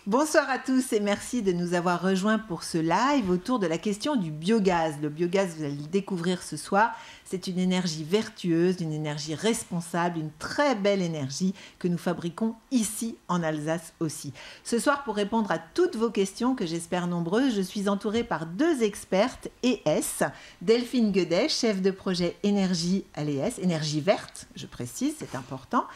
Bonsoir à tous et merci de nous avoir rejoints pour ce live autour de la question du biogaz. Le biogaz, vous allez le découvrir ce soir, c'est une énergie vertueuse, une énergie responsable, une très belle énergie que nous fabriquons ici en Alsace aussi. Ce soir, pour répondre à toutes vos questions, que j'espère nombreuses, je suis entourée par deux expertes ES, Delphine Guedet, chef de projet énergie à l'ES, énergie verte, je précise, c'est important,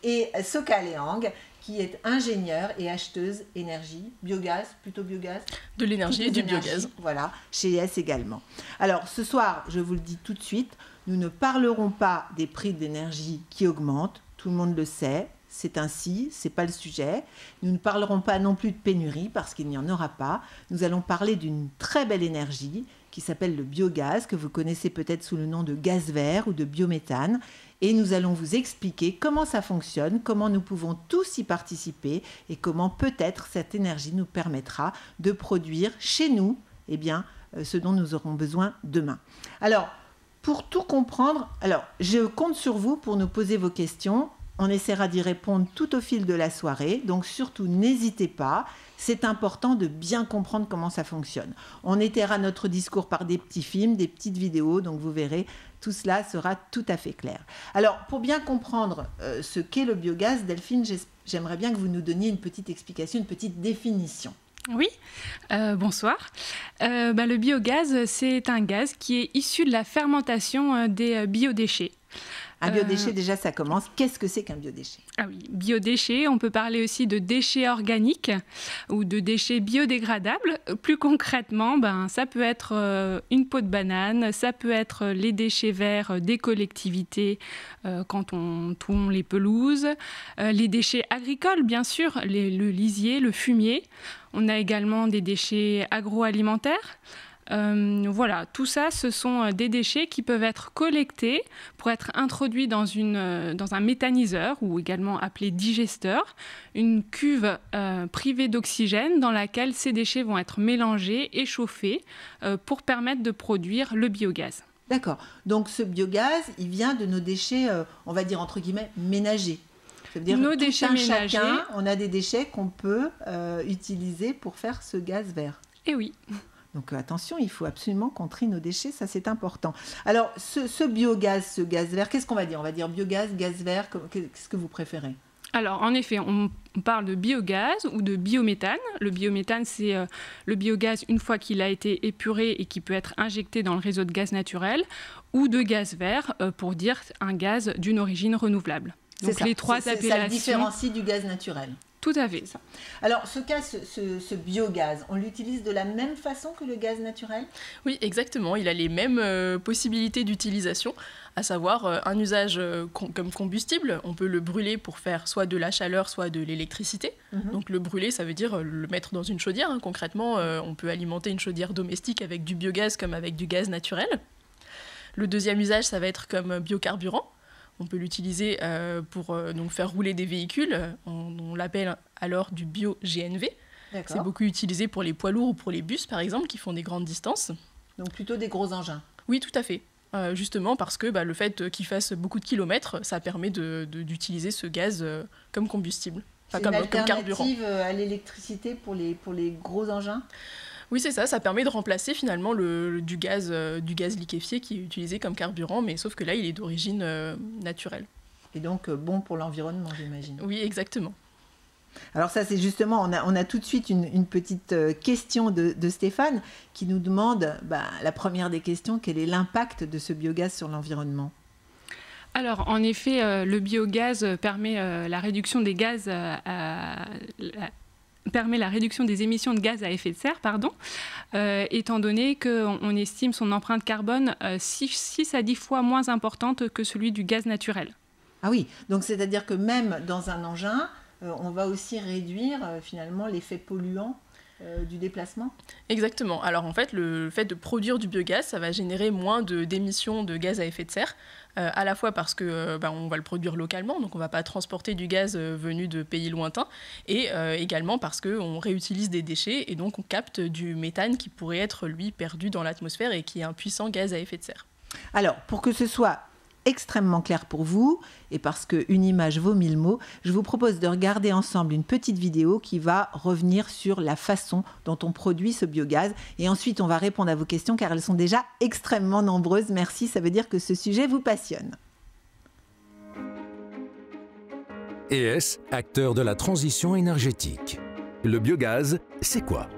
et Soka Leang, qui est ingénieure et acheteuse énergie, biogaz, plutôt biogaz. De l'énergie et du biogaz. Voilà, chez ES également. Alors, ce soir, je vous le dis tout de suite, nous ne parlerons pas des prix de l'énergie qui augmentent, tout le monde le sait, c'est ainsi, ce n'est pas le sujet. Nous ne parlerons pas non plus de pénurie, parce qu'il n'y en aura pas. Nous allons parler d'une très belle énergie qui s'appelle le biogaz, que vous connaissez peut-être sous le nom de gaz vert ou de biométhane. Et nous allons vous expliquer comment ça fonctionne, comment nous pouvons tous y participer et comment peut-être cette énergie nous permettra de produire chez nous ce dont nous aurons besoin demain. Alors, pour tout comprendre, je compte sur vous pour nous poser vos questions. On essaiera d'y répondre tout au fil de la soirée, donc surtout n'hésitez pas. C'est important de bien comprendre comment ça fonctionne. On étaiera notre discours par des petits films, des petites vidéos, donc vous verrez, tout cela sera tout à fait clair. Alors, pour bien comprendre ce qu'est le biogaz, Delphine, j'aimerais bien que vous nous donniez une petite explication, une petite définition. Oui, bonsoir. Le biogaz, c'est un gaz qui est issu de la fermentation des biodéchets. Un biodéchet, déjà, ça commence. Qu'est-ce que c'est qu'un biodéchet ? Ah oui, biodéchets, on peut parler aussi de déchets organiques ou de déchets biodégradables. Plus concrètement, ça peut être une peau de banane, ça peut être les déchets verts des collectivités quand on tond les pelouses, les déchets agricoles, bien sûr, le lisier, le fumier. On a également des déchets agroalimentaires. Voilà, tout ça, ce sont des déchets qui peuvent être collectés pour être introduits dans un méthaniseur, ou également appelé digesteur, une cuve privée d'oxygène dans laquelle ces déchets vont être mélangés et chauffés pour permettre de produire le biogaz. D'accord. Donc ce biogaz, il vient de nos déchets, on va dire entre guillemets, ménagers. Ça veut dire nos déchets ménagers. Chacun, on a des déchets qu'on peut utiliser pour faire ce gaz vert. Eh oui. Donc attention, il faut absolument qu'on trie nos déchets, ça c'est important. Alors ce biogaz, ce gaz vert, qu'est-ce qu'on va dire ? On va dire biogaz, gaz vert, qu'est-ce que vous préférez ? Alors en effet, on parle de biogaz ou de biométhane. Le biométhane, c'est le biogaz une fois qu'il a été épuré et qui peut être injecté dans le réseau de gaz naturel, ou de gaz vert pour dire un gaz d'une origine renouvelable. Donc les trois appellations. Ça le différencie du gaz naturel. Tout à fait. Ça. Alors, ce biogaz, on l'utilise de la même façon que le gaz naturel ? Oui, exactement. Il a les mêmes possibilités d'utilisation, à savoir un usage comme combustible. On peut le brûler pour faire soit de la chaleur, soit de l'électricité. Donc le brûler, ça veut dire le mettre dans une chaudière. Concrètement, on peut alimenter une chaudière domestique avec du biogaz comme avec du gaz naturel. Le deuxième usage, ça va être comme biocarburant. On peut l'utiliser pour donc faire rouler des véhicules. On l'appelle alors du bio-GNV. C'est beaucoup utilisé pour les poids lourds ou pour les bus, par exemple, qui font des grandes distances. Donc plutôt des gros engins. Oui, tout à fait. Justement parce que le fait qu'il fasse beaucoup de kilomètres, ça permet d'utiliser ce gaz comme combustible. C'est une alternative à l'électricité pour les gros engins ? Oui, c'est ça. Ça permet de remplacer finalement du gaz liquéfié qui est utilisé comme carburant, mais sauf que là, il est d'origine naturelle. Et donc bon pour l'environnement, j'imagine. Oui, exactement. Alors ça, c'est justement, on a tout de suite une petite question de Stéphane qui nous demande, la première des questions, quel est l'impact de ce biogaz sur l'environnement ? Alors, en effet, le biogaz permet la réduction des gaz permet la réduction des émissions de gaz à effet de serre, étant donné qu'on estime son empreinte carbone 6 à 10 fois moins importante que celui du gaz naturel. Ah oui, donc c'est-à-dire que même dans un engin, on va aussi réduire finalement l'effet polluant du déplacement ? Exactement. Alors en fait, le fait de produire du biogaz, ça va générer moins d'émissions de gaz à effet de serre, à la fois parce que on va le produire localement, donc on ne va pas transporter du gaz venu de pays lointains, et également parce qu'on réutilise des déchets et donc on capte du méthane qui pourrait être lui perdu dans l'atmosphère et qui est un puissant gaz à effet de serre. Alors pour que ce soit extrêmement clair pour vous, et parce qu'une image vaut 1000 mots, je vous propose de regarder ensemble une petite vidéo qui va revenir sur la façon dont on produit ce biogaz. Et ensuite, on va répondre à vos questions car elles sont déjà extrêmement nombreuses. Merci, ça veut dire que ce sujet vous passionne. ES, acteur de la transition énergétique. Le biogaz, c'est quoi ?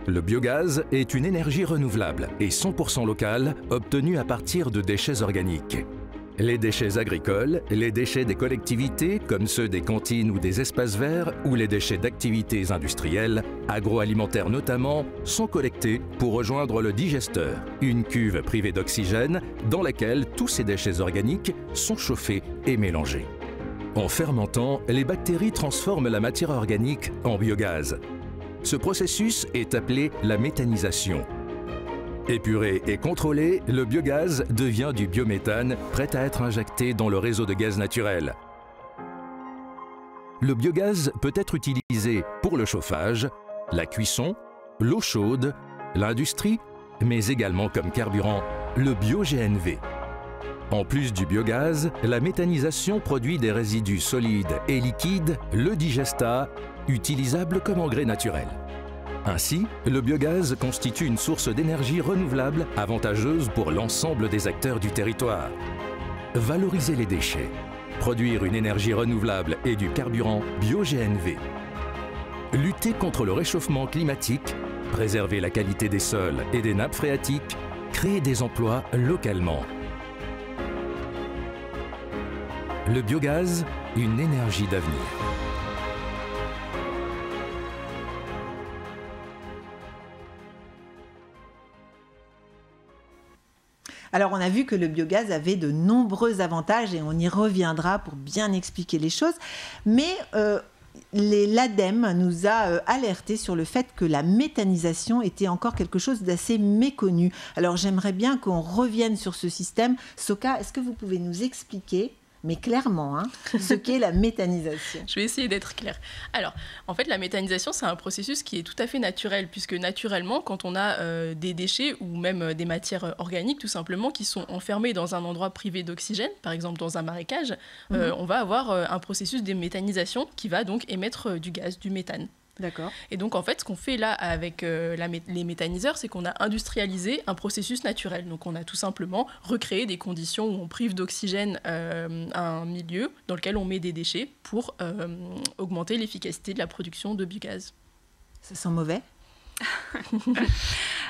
Le biogaz est une énergie renouvelable et 100% locale obtenue à partir de déchets organiques. Les déchets agricoles, les déchets des collectivités comme ceux des cantines ou des espaces verts ou les déchets d'activités industrielles, agroalimentaires notamment, sont collectés pour rejoindre le digesteur, une cuve privée d'oxygène dans laquelle tous ces déchets organiques sont chauffés et mélangés. En fermentant, les bactéries transforment la matière organique en biogaz. Ce processus est appelé la méthanisation. Épuré et contrôlé, le biogaz devient du biométhane prêt à être injecté dans le réseau de gaz naturel. Le biogaz peut être utilisé pour le chauffage, la cuisson, l'eau chaude, l'industrie, mais également comme carburant, le bio-GNV. En plus du biogaz, la méthanisation produit des résidus solides et liquides, le digestat, utilisable comme engrais naturel. Ainsi, le biogaz constitue une source d'énergie renouvelable avantageuse pour l'ensemble des acteurs du territoire. Valoriser les déchets, produire une énergie renouvelable et du carburant bio-GNV. Lutter contre le réchauffement climatique, préserver la qualité des sols et des nappes phréatiques, créer des emplois localement. Le biogaz, une énergie d'avenir. Alors, on a vu que le biogaz avait de nombreux avantages et on y reviendra pour bien expliquer les choses. Mais l'ADEME nous a alerté sur le fait que la méthanisation était encore quelque chose d'assez méconnu. Alors, j'aimerais bien qu'on revienne sur ce système. Soka, est-ce que vous pouvez nous expliquer, mais clairement, ce qu'est la méthanisation? Je vais essayer d'être claire. Alors, en fait, la méthanisation, c'est un processus qui est tout à fait naturel, puisque naturellement, quand on a des déchets ou même des matières organiques, tout simplement, qui sont enfermées dans un endroit privé d'oxygène, par exemple dans un marécage, on va avoir un processus de méthanisation qui va donc émettre du gaz, du méthane. D'accord. Et donc, en fait, ce qu'on fait là avec les méthaniseurs, c'est qu'on a industrialisé un processus naturel. Donc, on a tout simplement recréé des conditions où on prive d'oxygène un milieu dans lequel on met des déchets pour augmenter l'efficacité de la production de biogaz. Ça sent mauvais?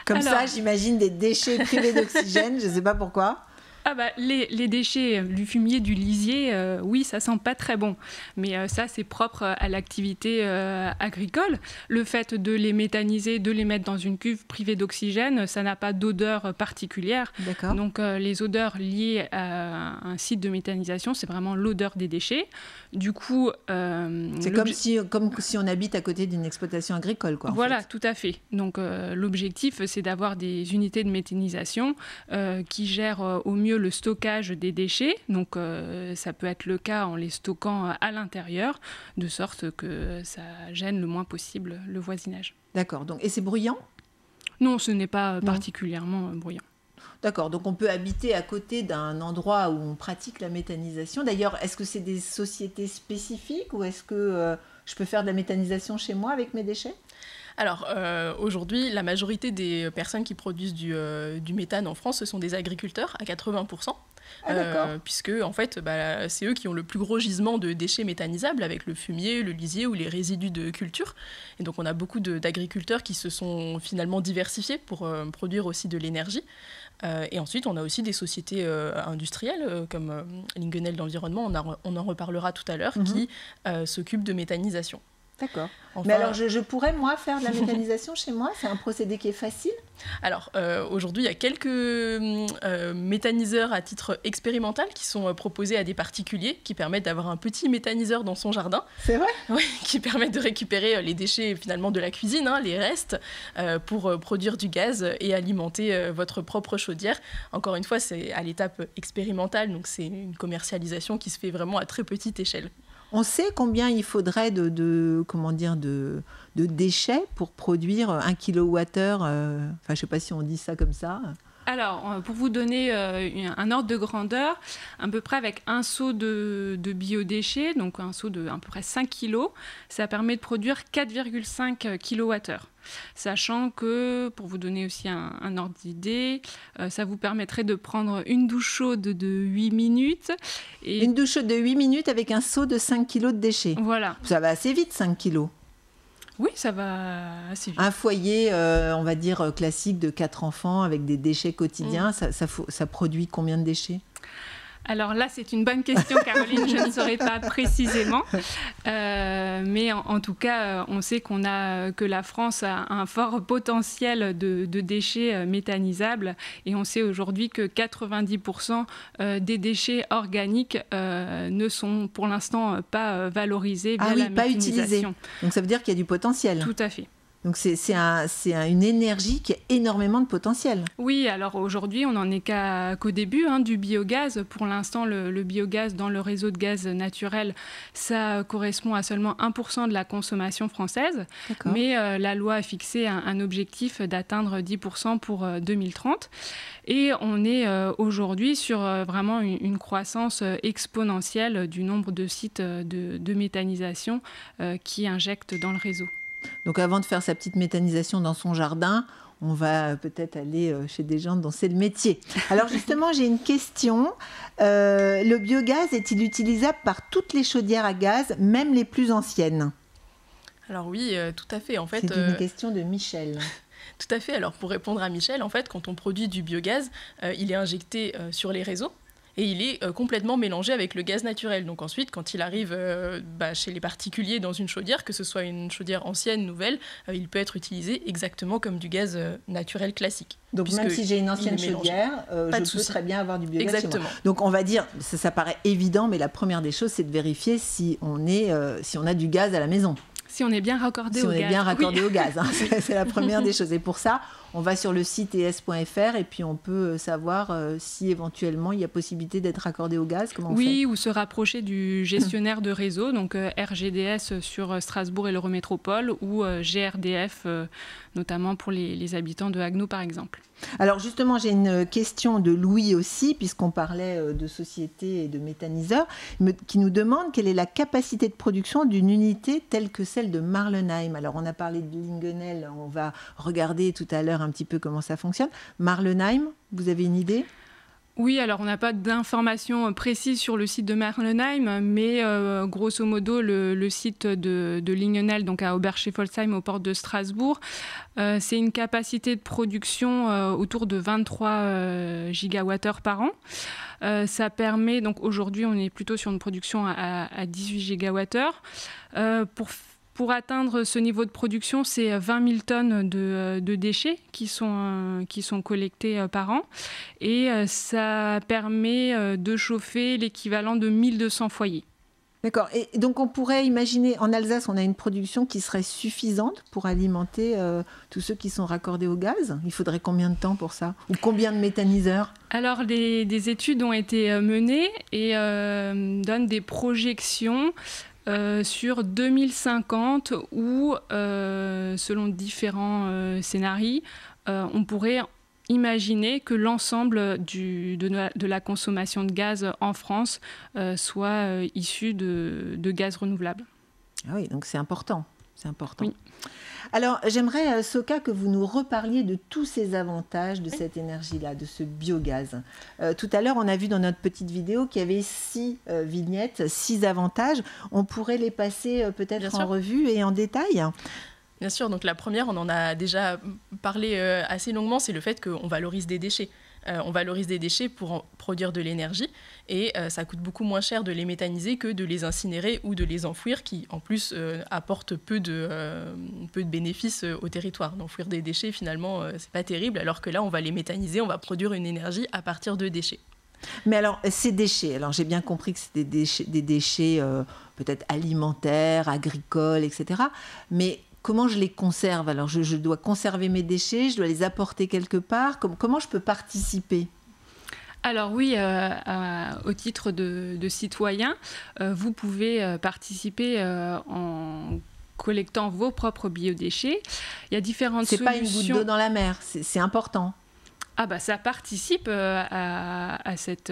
Comme ça, j'imagine des déchets privés d'oxygène, je ne sais pas pourquoi. Ah bah, les déchets du fumier, du lisier, oui, ça sent pas très bon. Mais ça, c'est propre à l'activité agricole. Le fait de les méthaniser, de les mettre dans une cuve privée d'oxygène, ça n'a pas d'odeur particulière. D'accord. Donc, les odeurs liées à un site de méthanisation, c'est vraiment l'odeur des déchets. Du coup... c'est comme si on habite à côté d'une exploitation agricole, quoi. Voilà, tout à fait. Donc, l'objectif, c'est d'avoir des unités de méthanisation qui gèrent au mieux le stockage des déchets, donc ça peut être le cas en les stockant à l'intérieur, de sorte que ça gêne le moins possible le voisinage. D'accord, donc, et c'est bruyant? Non, ce n'est pas particulièrement bruyant. D'accord, donc on peut habiter à côté d'un endroit où on pratique la méthanisation. D'ailleurs, est-ce que c'est des sociétés spécifiques ou est-ce que je peux faire de la méthanisation chez moi avec mes déchets? Alors, aujourd'hui, la majorité des personnes qui produisent du méthane en France, ce sont des agriculteurs, à 80%. Puisque, en fait, c'est eux qui ont le plus gros gisement de déchets méthanisables, avec le fumier, le lisier ou les résidus de culture. Et donc, on a beaucoup d'agriculteurs qui se sont finalement diversifiés pour produire aussi de l'énergie. Et ensuite, on a aussi des sociétés industrielles, comme Linguenel d'Environnement, on en reparlera tout à l'heure, qui s'occupent de méthanisation. D'accord. Enfin, mais alors, je pourrais, moi, faire de la méthanisation chez moi? C'est un procédé qui est facile? Alors, aujourd'hui, il y a quelques méthaniseurs à titre expérimental qui sont proposés à des particuliers, qui permettent d'avoir un petit méthaniseur dans son jardin. C'est vrai? Oui, qui permettent de récupérer les déchets, finalement, de la cuisine, les restes, pour produire du gaz et alimenter votre propre chaudière. Encore une fois, c'est à l'étape expérimentale, donc c'est une commercialisation qui se fait vraiment à très petite échelle. On sait combien il faudrait de déchets pour produire 1 kWh, enfin je ne sais pas si on dit ça comme ça. Alors, pour vous donner un ordre de grandeur, à peu près avec un seau de biodéchets, donc un seau de à peu près 5 kg, ça permet de produire 4,5 kWh. Sachant que, pour vous donner aussi un ordre d'idée, ça vous permettrait de prendre une douche chaude de 8 minutes. Et... Une douche chaude de 8 minutes avec un seau de 5 kg de déchets. Voilà. Ça va assez vite, 5 kg. Oui, ça va assez vite. Un foyer, on va dire, classique de 4 enfants avec des déchets quotidiens, ça produit combien de déchets ? Alors là, c'est une bonne question, Caroline, je ne saurais pas précisément. Mais en tout cas, on sait que la France a un fort potentiel de déchets méthanisables. Et on sait aujourd'hui que 90% des déchets organiques ne sont pour l'instant pas valorisés via la méthanisation. Pas utilisés. Donc ça veut dire qu'il y a du potentiel. Tout à fait. Donc c'est une énergie qui a énormément de potentiel. Oui, alors aujourd'hui, on n'en est qu'au début du biogaz. Pour l'instant, le biogaz dans le réseau de gaz naturel, ça correspond à seulement 1% de la consommation française. D'accord. Mais la loi a fixé un objectif d'atteindre 10% pour 2030. Et on est aujourd'hui sur vraiment une croissance exponentielle du nombre de sites de méthanisation qui injectent dans le réseau. Donc avant de faire sa petite méthanisation dans son jardin, on va peut-être aller chez des gens dont c'est le métier. Alors justement, j'ai une question. Le biogaz est-il utilisable par toutes les chaudières à gaz, même les plus anciennes ? Alors oui, tout à fait. En fait, c'est une question de Michel. Tout à fait. Alors pour répondre à Michel, en fait, quand on produit du biogaz, il est injecté sur les réseaux. Et il est complètement mélangé avec le gaz naturel. Donc ensuite, quand il arrive chez les particuliers dans une chaudière, que ce soit une chaudière ancienne, nouvelle, il peut être utilisé exactement comme du gaz naturel classique. Donc même si j'ai une ancienne chaudière, je peux très bien avoir du biogaz. Exactement. Chez moi. Donc on va dire, ça paraît évident, mais la première des choses, c'est de vérifier si on a du gaz à la maison. Si on est bien raccordé au gaz. Si on est bien raccordé au gaz, c'est la première des choses. Et pour ça, on va sur le site es.fr et puis on peut savoir si éventuellement il y a possibilité d'être raccordé au gaz. Comment on fait ? Ou se rapprocher du gestionnaire de réseau, donc RGDS sur Strasbourg et l'Eurométropole ou GRDF, notamment pour les habitants de Haguenau par exemple. Alors justement, j'ai une question de Louis aussi, puisqu'on parlait de société et de méthaniseurs, qui nous demande quelle est la capacité de production d'une unité telle que celle de Marlenheim. Alors on a parlé de Lingenel, on va regarder tout à l'heure un petit peu comment ça fonctionne. Marlenheim, vous avez une idée ? Oui, alors on n'a pas d'informations précises sur le site de Marlenheim, mais grosso modo, le site de Lingenel, donc à Oberscheffolsheim, aux portes de Strasbourg, c'est une capacité de production autour de 23 gigawattheures par an. Ça permet, donc aujourd'hui, on est plutôt sur une production à 18 gigawattheures. Pour atteindre ce niveau de production, c'est 20 000 tonnes de déchets qui sont collectés par an. Et ça permet de chauffer l'équivalent de 1200 foyers. D'accord. Et donc on pourrait imaginer, en Alsace, on a une production qui serait suffisante pour alimenter tous ceux qui sont raccordés au gaz. Il faudrait combien de temps pour ça ? Ou combien de méthaniseurs ? Alors des études ont été menées et donnent des projections sur 2050 où, selon différents scénarios, on pourrait imaginer que l'ensemble de la consommation de gaz en France soit issu de gaz renouvelable. Ah oui, donc c'est important. C'est important. Oui. Alors, j'aimerais, Soka, que vous nous reparliez de tous ces avantages de cette énergie-là, de ce biogaz. Tout à l'heure, on a vu dans notre petite vidéo qu'il y avait 6 vignettes, 6 avantages. On pourrait les passer peut-être en revue et en détail ? Bien sûr, donc la première, on en a déjà parlé assez longuement, c'est le fait qu'on valorise des déchets. On valorise des déchets pour produire de l'énergie et ça coûte beaucoup moins cher de les méthaniser que de les incinérer ou de les enfouir qui en plus apportent peu de bénéfices au territoire. D'enfouir des déchets finalement c'est pas terrible alors que là on va les méthaniser, on va produire une énergie à partir de déchets. Mais alors ces déchets, alors j'ai bien compris que c'est des déchets peut-être alimentaires, agricoles, etc. Mais comment je les conserve ? Alors, je dois conserver mes déchets, je dois les apporter quelque part. Comment je peux participer ? Alors oui, au titre de citoyen, vous pouvez participer en collectant vos propres biodéchets. Il y a différentes solutions. C'est pas une goutte d'eau dans la mer, c'est important. Ça participe à cet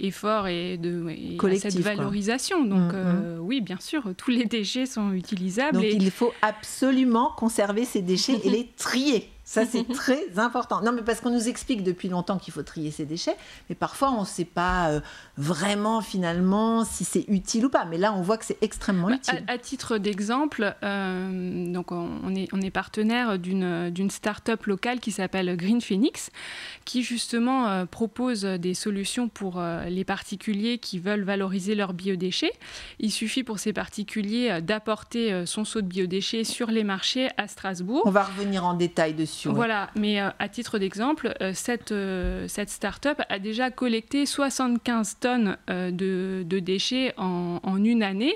effort et à cette valorisation. Donc oui, bien sûr, tous les déchets sont utilisables. Donc il faut absolument conserver ces déchets et les trier. Ça, c'est très important. Non, mais parce qu'on nous explique depuis longtemps qu'il faut trier ces déchets, mais parfois, on ne sait pas vraiment, finalement, si c'est utile ou pas. Mais là, on voit que c'est extrêmement utile. À titre d'exemple, donc on est partenaire d'une start-up locale qui s'appelle Green Phoenix, qui justement propose des solutions pour les particuliers qui veulent valoriser leurs biodéchets. Il suffit pour ces particuliers d'apporter son seau de biodéchets sur les marchés à Strasbourg. On va revenir en détail dessus. Voilà, mais à titre d'exemple, cette start-up a déjà collecté 75 tonnes de déchets en une année,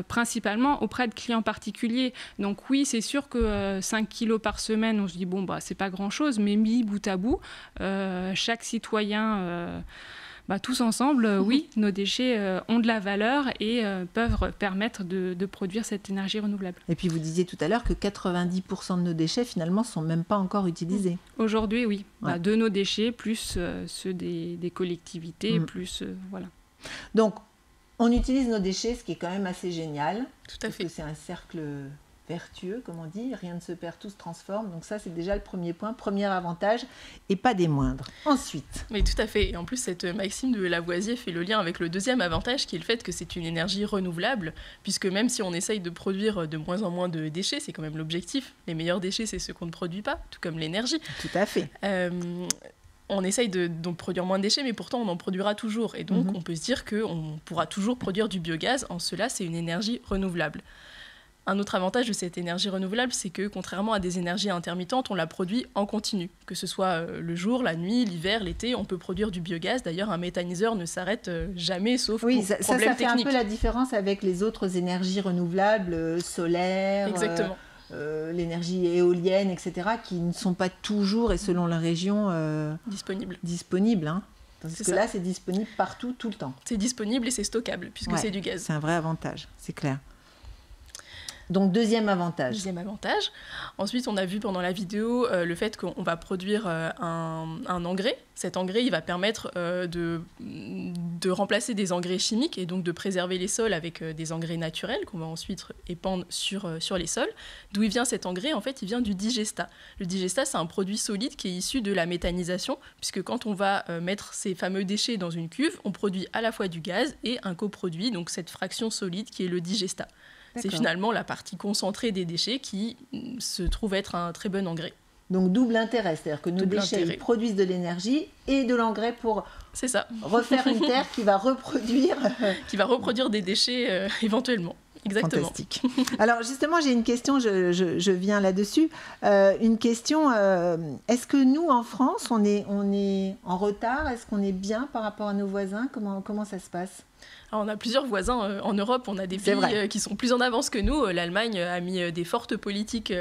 principalement auprès de clients particuliers. Donc oui, c'est sûr que 5 kilos par semaine, on se dit, c'est pas grand-chose, mais mis bout à bout, chaque citoyen... tous ensemble, oui, nos déchets ont de la valeur et peuvent permettre de produire cette énergie renouvelable. Et puis vous disiez tout à l'heure que 90% de nos déchets, finalement, ne sont même pas encore utilisés. Aujourd'hui, oui. De nos déchets, plus ceux des collectivités, plus... voilà. Donc, on utilise nos déchets, ce qui est quand même assez génial. Tout à fait. Parce que c'est un cercle vertueux, comme on dit, rien ne se perd, tout se transforme. Donc ça, c'est déjà le premier point, premier avantage, et pas des moindres. Ensuite. Mais tout à fait. Et en plus, cette maxime de Lavoisier fait le lien avec le deuxième avantage, qui est le fait que c'est une énergie renouvelable, puisque même si on essaye de produire de moins en moins de déchets, c'est quand même l'objectif. Les meilleurs déchets, c'est ceux qu'on ne produit pas, tout comme l'énergie. Tout à fait. On essaye de produire moins de déchets, mais pourtant on en produira toujours. Et donc, on peut se dire qu'on pourra toujours produire du biogaz. En cela, c'est une énergie renouvelable. Un autre avantage de cette énergie renouvelable, c'est que contrairement à des énergies intermittentes, on la produit en continu. Que ce soit le jour, la nuit, l'hiver, l'été, on peut produire du biogaz. D'ailleurs, un méthaniseur ne s'arrête jamais, sauf pour problème technique. Ça fait un peu la différence avec les autres énergies renouvelables, solaires, l'énergie éolienne, etc., qui ne sont pas toujours, et selon la région, disponibles. Hein. Parce que là, c'est disponible partout, tout le temps. C'est disponible et c'est stockable, puisque c'est du gaz. C'est un vrai avantage, c'est clair. Donc, deuxième avantage. Deuxième avantage. Ensuite, on a vu pendant la vidéo le fait qu'on va produire un engrais. Cet engrais, il va permettre de remplacer des engrais chimiques et donc de préserver les sols avec des engrais naturels qu'on va ensuite épandre sur les sols. D'où il vient cet engrais? En fait, il vient du digestat. Le digestat, c'est un produit solide qui est issu de la méthanisation, puisque quand on va mettre ces fameux déchets dans une cuve, on produit à la fois du gaz et un coproduit, donc cette fraction solide qui est le digestat. C'est finalement la partie concentrée des déchets qui se trouve être un très bon engrais. Donc double intérêt, c'est-à-dire que nos déchets ils produisent de l'énergie et de l'engrais pour refaire une terre qui va reproduire... qui va reproduire des déchets éventuellement. Exactement. Fantastique. Alors justement, j'ai une question, je viens là-dessus. Une question, est-ce que nous, en France, on est en retard? Est-ce qu'on est bien par rapport à nos voisins? Comment ça se passe? Alors, on a plusieurs voisins en Europe, on a des pays qui sont plus en avance que nous. L'Allemagne a mis des fortes politiques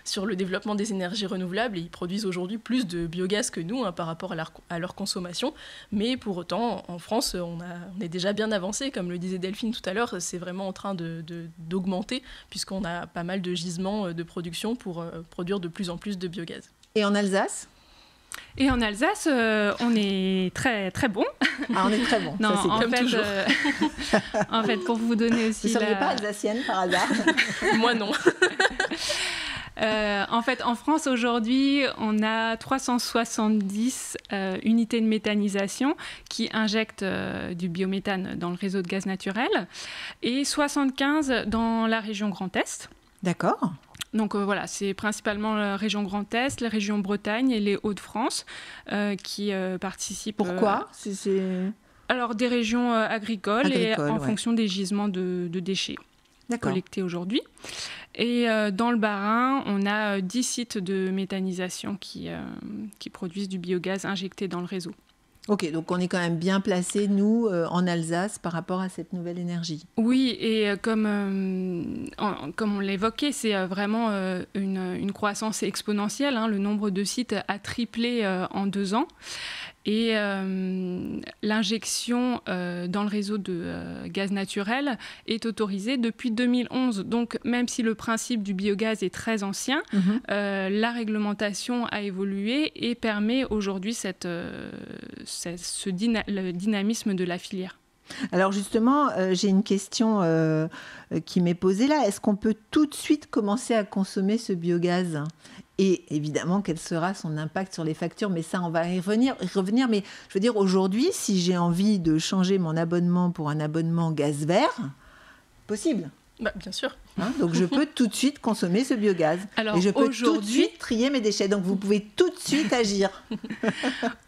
sur le développement des énergies renouvelables et ils produisent aujourd'hui plus de biogaz que nous par rapport à leur consommation. Mais pour autant, en France, on est déjà bien avancé. Comme le disait Delphine tout à l'heure, c'est vraiment en train d'augmenter puisqu'on a pas mal de gisements de production pour produire de plus en plus de biogaz. Et en Alsace ? Et en Alsace, on est très très bon. Ah, on est très bon. Non, ça, c'est comme toujours. En fait, pour vous donner aussi. Vous ne seriez pas alsacienne par hasard? Moi non. En fait, en France aujourd'hui, on a 370 unités de méthanisation qui injectent du biométhane dans le réseau de gaz naturel et 75 dans la région Grand Est. D'accord. Donc voilà, c'est principalement la région Grand Est, la région Bretagne et les Hauts-de-France qui participent. Pourquoi Alors des régions agricoles et en fonction des gisements de déchets collectés aujourd'hui. Et dans le Bas-Rhin, on a 10 sites de méthanisation qui produisent du biogaz injecté dans le réseau. Ok, donc on est quand même bien placés, nous, en Alsace, par rapport à cette nouvelle énergie. Oui, et comme on l'évoquait, c'est vraiment une croissance exponentielle. Hein. Le nombre de sites a triplé en 2 ans. Et l'injection dans le réseau de gaz naturel est autorisée depuis 2011. Donc, même si le principe du biogaz est très ancien, la réglementation a évolué et permet aujourd'hui le dynamisme de la filière. Alors justement, j'ai une question qui m'est posée là. Est-ce qu'on peut tout de suite commencer à consommer ce biogaz ? Et évidemment, quel sera son impact sur les factures ? Mais ça, on va y revenir. Mais je veux dire, aujourd'hui, si j'ai envie de changer mon abonnement pour un abonnement gaz vert, possible. Bah, bien sûr. Donc, je peux tout de suite consommer ce biogaz. Alors, et je peux tout de suite trier mes déchets. Donc, vous pouvez tout de suite agir.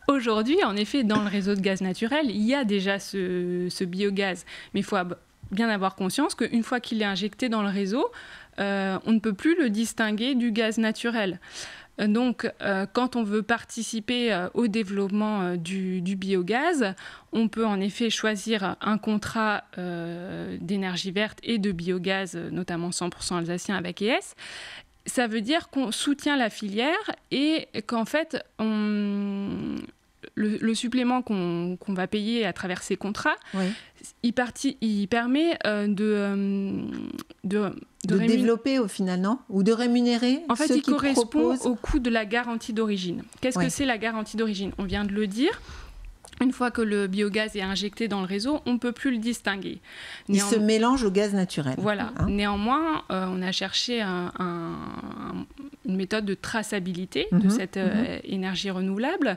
Aujourd'hui, en effet, dans le réseau de gaz naturel, il y a déjà ce biogaz. Mais il faut bien avoir conscience qu'une fois qu'il est injecté dans le réseau, on ne peut plus le distinguer du gaz naturel. Donc, quand on veut participer au développement du biogaz, on peut en effet choisir un contrat d'énergie verte et de biogaz, notamment 100% alsacien avec ES. Ça veut dire qu'on soutient la filière et qu'en fait, le supplément qu'on va payer à travers ces contrats, il permet de développer au final, non ? Ou de rémunérer en fait, ceux il qui correspond proposent... au coût de la garantie d'origine. Qu'est-ce que c'est la garantie d'origine ? On vient de le dire. Une fois que le biogaz est injecté dans le réseau, on ne peut plus le distinguer. Il se mélange au gaz naturel. Voilà. Néanmoins, on a cherché une méthode de traçabilité de cette énergie renouvelable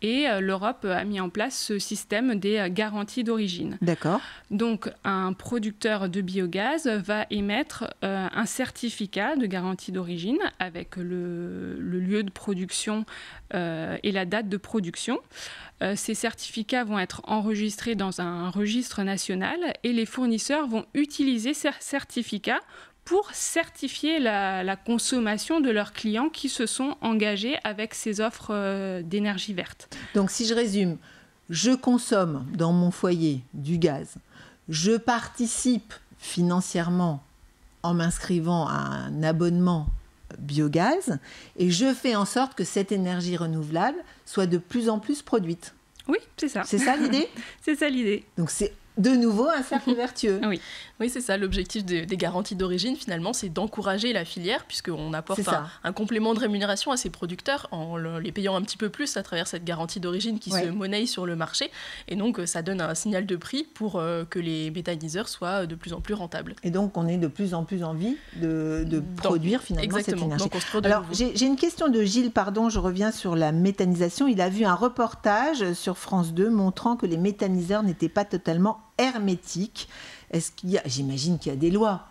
et l'Europe a mis en place ce système des garanties d'origine. D'accord. Donc, un producteur de biogaz va émettre un certificat de garantie d'origine avec le lieu de production et la date de production. Ces certificats vont être enregistrés dans un registre national et les fournisseurs vont utiliser ces certificats pour certifier la consommation de leurs clients qui se sont engagés avec ces offres d'énergie verte. Donc, si je résume, je consomme dans mon foyer du gaz, je participe financièrement en m'inscrivant à un abonnement biogaz et je fais en sorte que cette énergie renouvelable soit de plus en plus produite. Oui, c'est ça. C'est ça l'idée ? C'est ça l'idée. Donc c'est de nouveau un cercle vertueux. Oui, c'est ça. L'objectif des garanties d'origine, finalement, c'est d'encourager la filière, puisqu'on apporte un complément de rémunération à ces producteurs en les payant un petit peu plus à travers cette garantie d'origine qui se monnaie sur le marché. Et donc, ça donne un signal de prix pour que les méthaniseurs soient de plus en plus rentables. Et donc, on est de plus en plus envie de produire finalement cette énergie. Donc, on se produit. Alors, j'ai une question de Gilles, pardon, je reviens sur la méthanisation. Il a vu un reportage sur France 2 montrant que les méthaniseurs n'étaient pas totalement hermétiques. J'imagine qu'il y a des lois.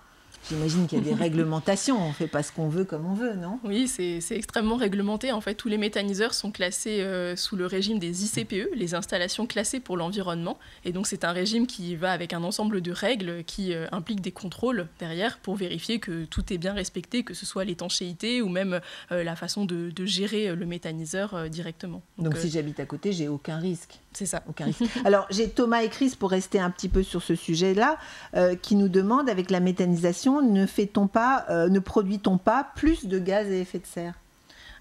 J'imagine qu'il y a des réglementations, on ne fait pas ce qu'on veut comme on veut, non ? Oui, c'est extrêmement réglementé. En fait, tous les méthaniseurs sont classés sous le régime des ICPE, les installations classées pour l'environnement. Et donc, c'est un régime qui va avec un ensemble de règles qui impliquent des contrôles derrière pour vérifier que tout est bien respecté, que ce soit l'étanchéité ou même la façon de gérer le méthaniseur directement. Donc si j'habite à côté, j'ai aucun risque. C'est ça. Aucun risque. Alors, j'ai Thomas et Chris, pour rester un petit peu sur ce sujet-là, qui nous demandent, avec la méthanisation, ne produit-on pas plus de gaz à effet de serre ?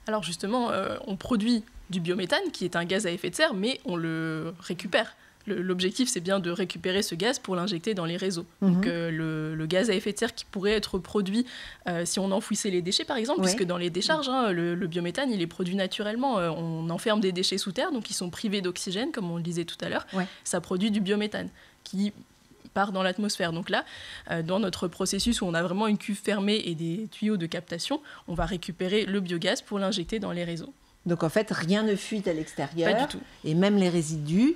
Alors justement, on produit du biométhane, qui est un gaz à effet de serre, mais on le récupère. L'objectif, c'est bien de récupérer ce gaz pour l'injecter dans les réseaux. Donc, le gaz à effet de serre qui pourrait être produit si on enfouissait les déchets, par exemple, puisque dans les décharges, le biométhane, il est produit naturellement. On enferme des déchets sous terre, donc ils sont privés d'oxygène, comme on le disait tout à l'heure. Ça produit du biométhane qui part dans l'atmosphère. Donc là, dans notre processus où on a vraiment une cuve fermée et des tuyaux de captation, on va récupérer le biogaz pour l'injecter dans les réseaux. Donc en fait, rien ne fuit à l'extérieur. Pas du tout. Et même les résidus,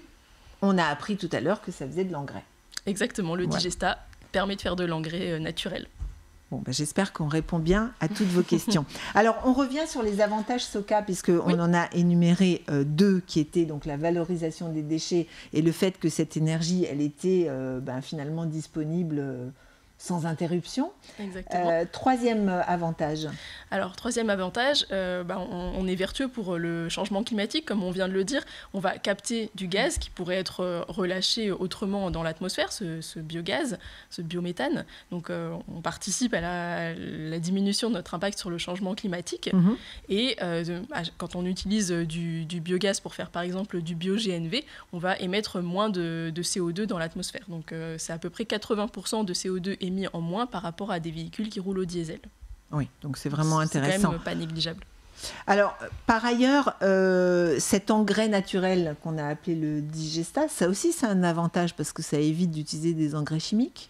on a appris tout à l'heure que ça faisait de l'engrais. Exactement, le digestat permet de faire de l'engrais naturel. Bon, j'espère qu'on répond bien à toutes vos questions. Alors, on revient sur les avantages SOCA, puisqu'on en a énuméré deux, qui étaient donc la valorisation des déchets et le fait que cette énergie, elle était finalement disponible sans interruption. Exactement. Troisième avantage. Alors, troisième avantage, on est vertueux pour le changement climatique, comme on vient de le dire. On va capter du gaz qui pourrait être relâché autrement dans l'atmosphère, ce biogaz, ce biométhane. Donc, on participe à la diminution de notre impact sur le changement climatique. Et quand on utilise du biogaz pour faire, par exemple, du bio-GNV, on va émettre moins de CO2 dans l'atmosphère. Donc, c'est à peu près 80% de CO2 émis en moins par rapport à des véhicules qui roulent au diesel. Oui, donc c'est vraiment intéressant. C'est quand même pas négligeable. Alors, par ailleurs, cet engrais naturel qu'on a appelé le digestat, ça aussi, c'est un avantage parce que ça évite d'utiliser des engrais chimiques.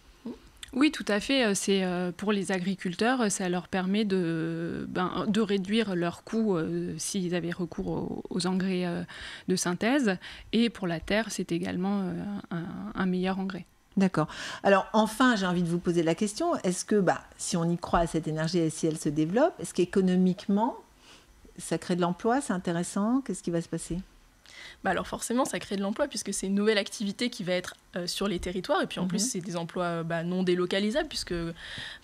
Oui, tout à fait. C'est pour les agriculteurs, ça leur permet de réduire leurs coûts s'ils avaient recours aux engrais de synthèse. Et pour la terre, c'est également un meilleur engrais. D'accord. Alors enfin, j'ai envie de vous poser la question, est-ce que si on y croit à cette énergie et si elle se développe, est-ce qu'économiquement, ça crée de l'emploi, c'est intéressant? Qu'est-ce qui va se passer? Alors forcément, ça crée de l'emploi puisque c'est une nouvelle activité qui va être sur les territoires. Et puis en plus, c'est des emplois non délocalisables puisque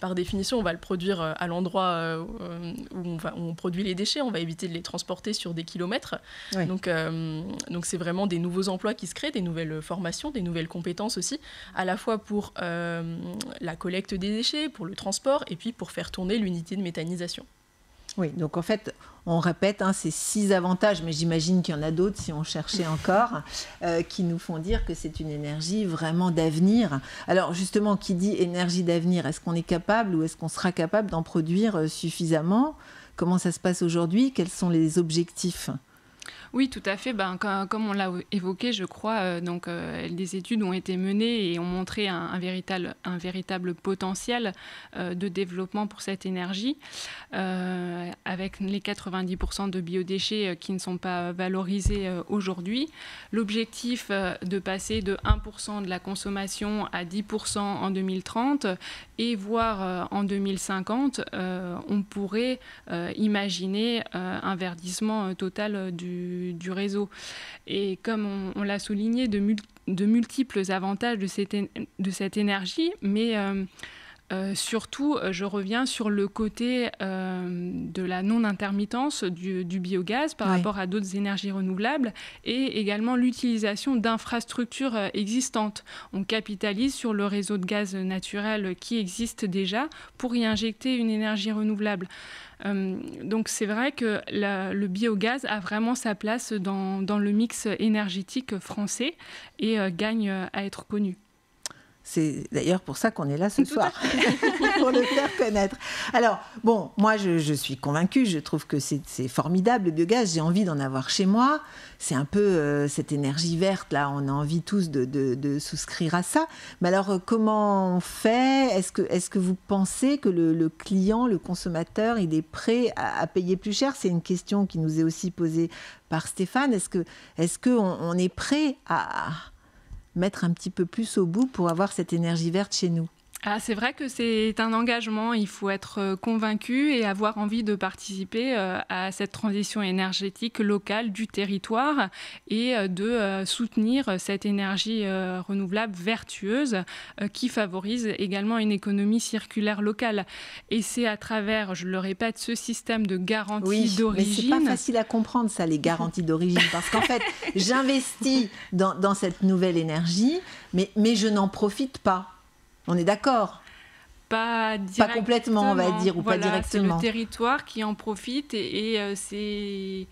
par définition, on va le produire à l'endroit où on produit les déchets. On va éviter de les transporter sur des kilomètres. Oui. Donc c'est vraiment des nouveaux emplois qui se créent, des nouvelles formations, des nouvelles compétences aussi, à la fois pour la collecte des déchets, pour le transport et puis pour faire tourner l'unité de méthanisation. Oui, donc en fait, on répète ces 6 avantages, mais j'imagine qu'il y en a d'autres si on cherchait encore, qui nous font dire que c'est une énergie vraiment d'avenir. Alors justement, qui dit énergie d'avenir, est-ce qu'on est capable ou est-ce qu'on sera capable d'en produire suffisamment? Comment ça se passe aujourd'hui? Quels sont les objectifs? Oui, tout à fait. Comme on l'a évoqué, je crois, des études ont été menées et ont montré un véritable potentiel de développement pour cette énergie, avec les 90% de biodéchets qui ne sont pas valorisés aujourd'hui. L'objectif de passer de 1% de la consommation à 10% en 2030 et voire en 2050, on pourrait imaginer un verdissement total du réseau. Et comme on l'a souligné, de multiples avantages de cette énergie, mais surtout, je reviens sur le côté de la non-intermittence du biogaz par rapport à d'autres énergies renouvelables et également l'utilisation d'infrastructures existantes. On capitalise sur le réseau de gaz naturel qui existe déjà pour y injecter une énergie renouvelable. Donc c'est vrai que le biogaz a vraiment sa place dans le mix énergétique français et gagne à être connu. C'est d'ailleurs pour ça qu'on est là ce soir, pour le faire connaître. Alors, bon, moi, je suis convaincue, je trouve que c'est formidable, le biogaz, j'ai envie d'en avoir chez moi. C'est un peu cette énergie verte, là, on a envie tous de souscrire à ça. Mais alors, comment on fait? Est-ce que vous pensez que le client, le consommateur, il est prêt à payer plus cher? C'est une question qui nous est aussi posée par Stéphane. Est-ce qu'on est prêt à mettre un petit peu plus au bout pour avoir cette énergie verte chez nous? C'est vrai que c'est un engagement, il faut être convaincu et avoir envie de participer à cette transition énergétique locale du territoire et de soutenir cette énergie renouvelable vertueuse qui favorise également une économie circulaire locale. Et c'est à travers, je le répète, ce système de garantie d'origine... Mais c'est pas facile à comprendre ça, les garanties d'origine, parce qu'en fait, j'investis dans cette nouvelle énergie, mais je n'en profite pas. On est d'accord? Pas complètement, on va dire, ou pas directement. C'est le territoire qui en profite et c'est,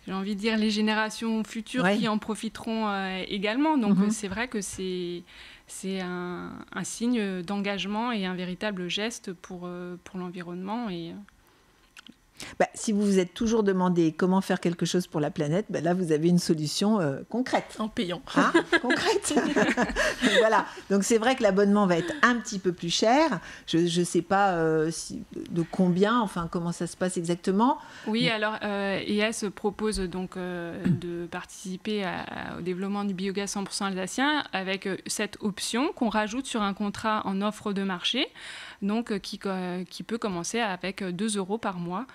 j'ai envie de dire, les générations futures qui en profiteront également. Donc c'est vrai que c'est un signe d'engagement et un véritable geste pour l'environnement. Si vous vous êtes toujours demandé comment faire quelque chose pour la planète, là, vous avez une solution concrète. En payant. Concrète. Voilà. Donc, c'est vrai que l'abonnement va être un petit peu plus cher. Je ne sais pas de combien, enfin, comment ça se passe exactement. Oui, alors, ES propose donc de participer au développement du biogaz 100% alsacien avec cette option qu'on rajoute sur un contrat en offre de marché, donc qui peut commencer avec 2 € par mois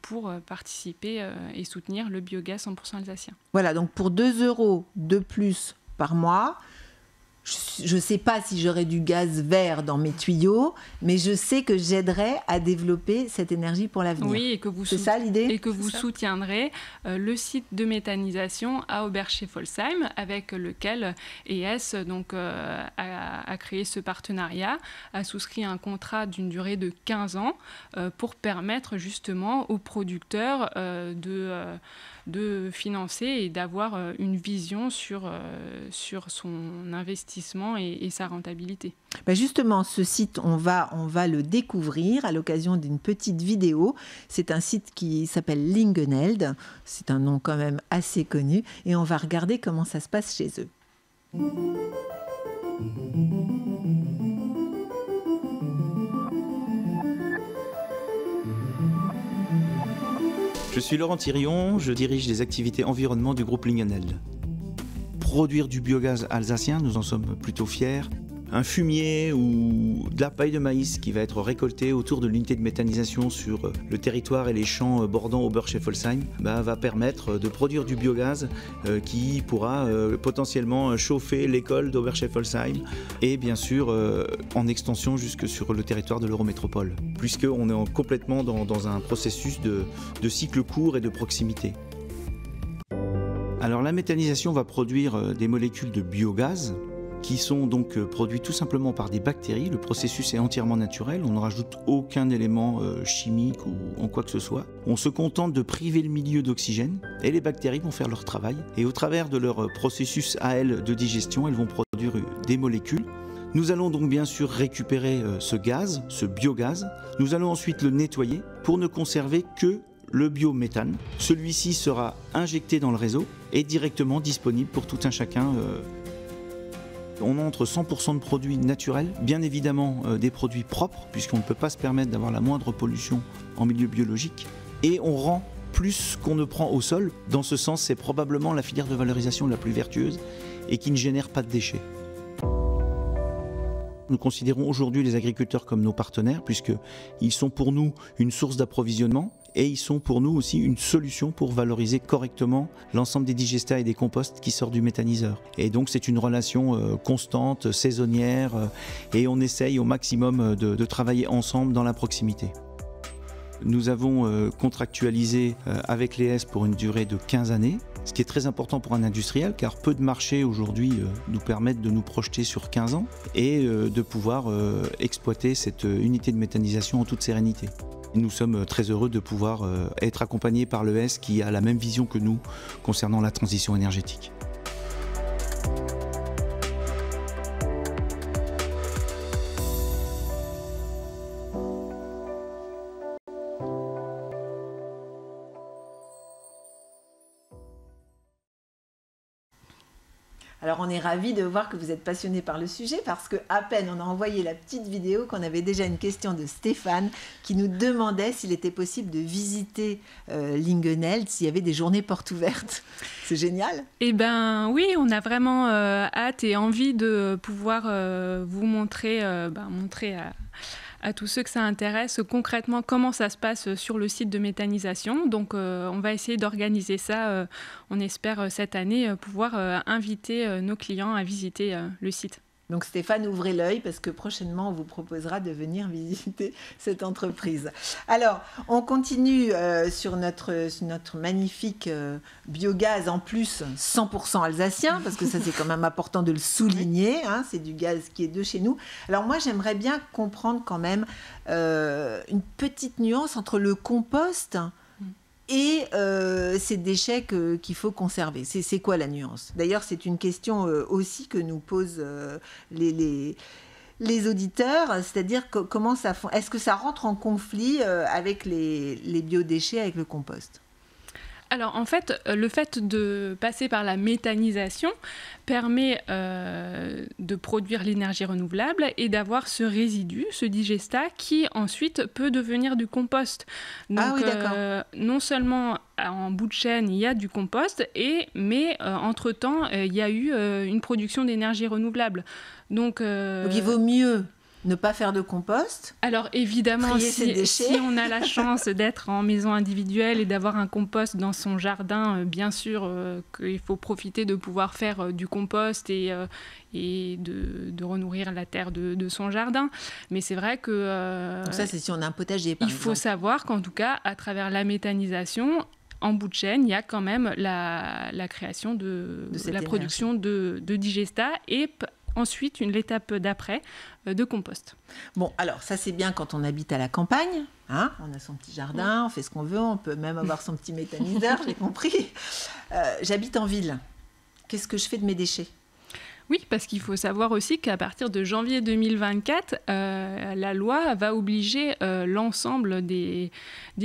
pour participer et soutenir le biogaz 100% alsacien. Voilà, donc pour 2 € de plus par mois, je ne sais pas si j'aurai du gaz vert dans mes tuyaux, mais je sais que j'aiderai à développer cette énergie pour l'avenir. Oui, et que vous c'est ça l'idée ? Et que vous soutiendrez le site de méthanisation à Oberchez-Folsheim, avec lequel ES donc, a créé ce partenariat, a souscrit un contrat d'une durée de 15 ans pour permettre justement aux producteurs de financer et d'avoir une vision sur son investissement et sa rentabilité. Ben justement, ce site, on va le découvrir à l'occasion d'une petite vidéo. C'est un site qui s'appelle Lingeneld. C'est un nom quand même assez connu. Et on va regarder comment ça se passe chez eux. Je suis Laurent Thirion, je dirige les activités environnement du groupe Lingeneld. Produire du biogaz alsacien, nous en sommes plutôt fiers. Un fumier ou de la paille de maïs qui va être récoltée autour de l'unité de méthanisation sur le territoire et les champs bordant Oberchez-Folsheim va permettre de produire du biogaz qui pourra potentiellement chauffer l'école d'Oberchez-Folsheim et bien sûr en extension jusque sur le territoire de l'Eurométropole, puisqu'on est complètement dans un processus de cycle court et de proximité. Alors la méthanisation va produire des molécules de biogaz qui sont donc produits tout simplement par des bactéries. Le processus est entièrement naturel, on ne rajoute aucun élément chimique ou en quoi que ce soit. On se contente de priver le milieu d'oxygène et les bactéries vont faire leur travail. Et au travers de leur processus à elles de digestion, elles vont produire des molécules. Nous allons donc bien sûr récupérer ce gaz, ce biogaz. Nous allons ensuite le nettoyer pour ne conserver que le biométhane. Celui-ci sera injecté dans le réseau et directement disponible pour tout un chacun. On a entre 100% de produits naturels, bien évidemment des produits propres, puisqu'on ne peut pas se permettre d'avoir la moindre pollution en milieu biologique. Et on rend plus qu'on ne prend au sol. Dans ce sens, c'est probablement la filière de valorisation la plus vertueuse et qui ne génère pas de déchets. Nous considérons aujourd'hui les agriculteurs comme nos partenaires, puisqu'ils sont pour nous une source d'approvisionnement et ils sont pour nous aussi une solution pour valoriser correctement l'ensemble des digestats et des composts qui sortent du méthaniseur. Et donc c'est une relation constante, saisonnière, et on essaye au maximum de travailler ensemble dans la proximité. Nous avons contractualisé avec l'ES pour une durée de 15 années, ce qui est très important pour un industriel, car peu de marchés aujourd'hui nous permettent de nous projeter sur 15 ans et de pouvoir exploiter cette unité de méthanisation en toute sérénité. Nous sommes très heureux de pouvoir être accompagnés par l'ES qui a la même vision que nous concernant la transition énergétique. Alors on est ravis de voir que vous êtes passionné par le sujet parce qu'à peine on a envoyé la petite vidéo qu'on avait déjà une question de Stéphane qui nous demandait s'il était possible de visiter Lingeneld, s'il y avait des journées portes ouvertes. C'est génial. Eh bien oui, on a vraiment hâte et envie de pouvoir vous montrer, montrer à tous ceux que ça intéresse concrètement comment ça se passe sur le site de méthanisation. Donc on va essayer d'organiser ça, on espère cette année pouvoir inviter nos clients à visiter le site. Donc Stéphane, ouvrez l'œil parce que prochainement on vous proposera de venir visiter cette entreprise. Alors on continue sur notre magnifique biogaz, en plus 100% alsacien, parce que ça c'est quand même important de le souligner, hein, c'est du gaz qui est de chez nous. Alors moi j'aimerais bien comprendre quand même une petite nuance entre le compost et ces déchets qu'il faut conserver. C'est quoi la nuance ? D'ailleurs, c'est une question aussi que nous posent les auditeurs, c'est-à-dire comment ça est-ce que ça rentre en conflit avec les biodéchets, avec le compost ? Alors en fait, le fait de passer par la méthanisation permet de produire l'énergie renouvelable et d'avoir ce résidu, ce digestat, qui ensuite peut devenir du compost. Donc, oui, d'accord. Non seulement en bout de chaîne, il y a du compost, mais entre-temps, il y a eu une production d'énergie renouvelable. Donc il vaut mieux Ne pas faire de compost. Alors évidemment, si on a la chance d'être en maison individuelle et d'avoir un compost dans son jardin, bien sûr qu'il faut profiter de pouvoir faire du compost et de renourrir la terre de son jardin. Mais c'est vrai que... Donc ça, c'est si on a un potager, par exemple. Il faut savoir qu'en tout cas, à travers la méthanisation, en bout de chaîne, il y a quand même la création de la production de digestat et ensuite, l'étape d'après, de compost. Bon, alors ça c'est bien quand on habite à la campagne, hein, on a son petit jardin, on fait ce qu'on veut, on peut même avoir son petit méthaniseur, j'ai compris. J'habite en ville, qu'est-ce que je fais de mes déchets ? Oui, parce qu'il faut savoir aussi qu'à partir de janvier 2024, la loi va obliger l'ensemble des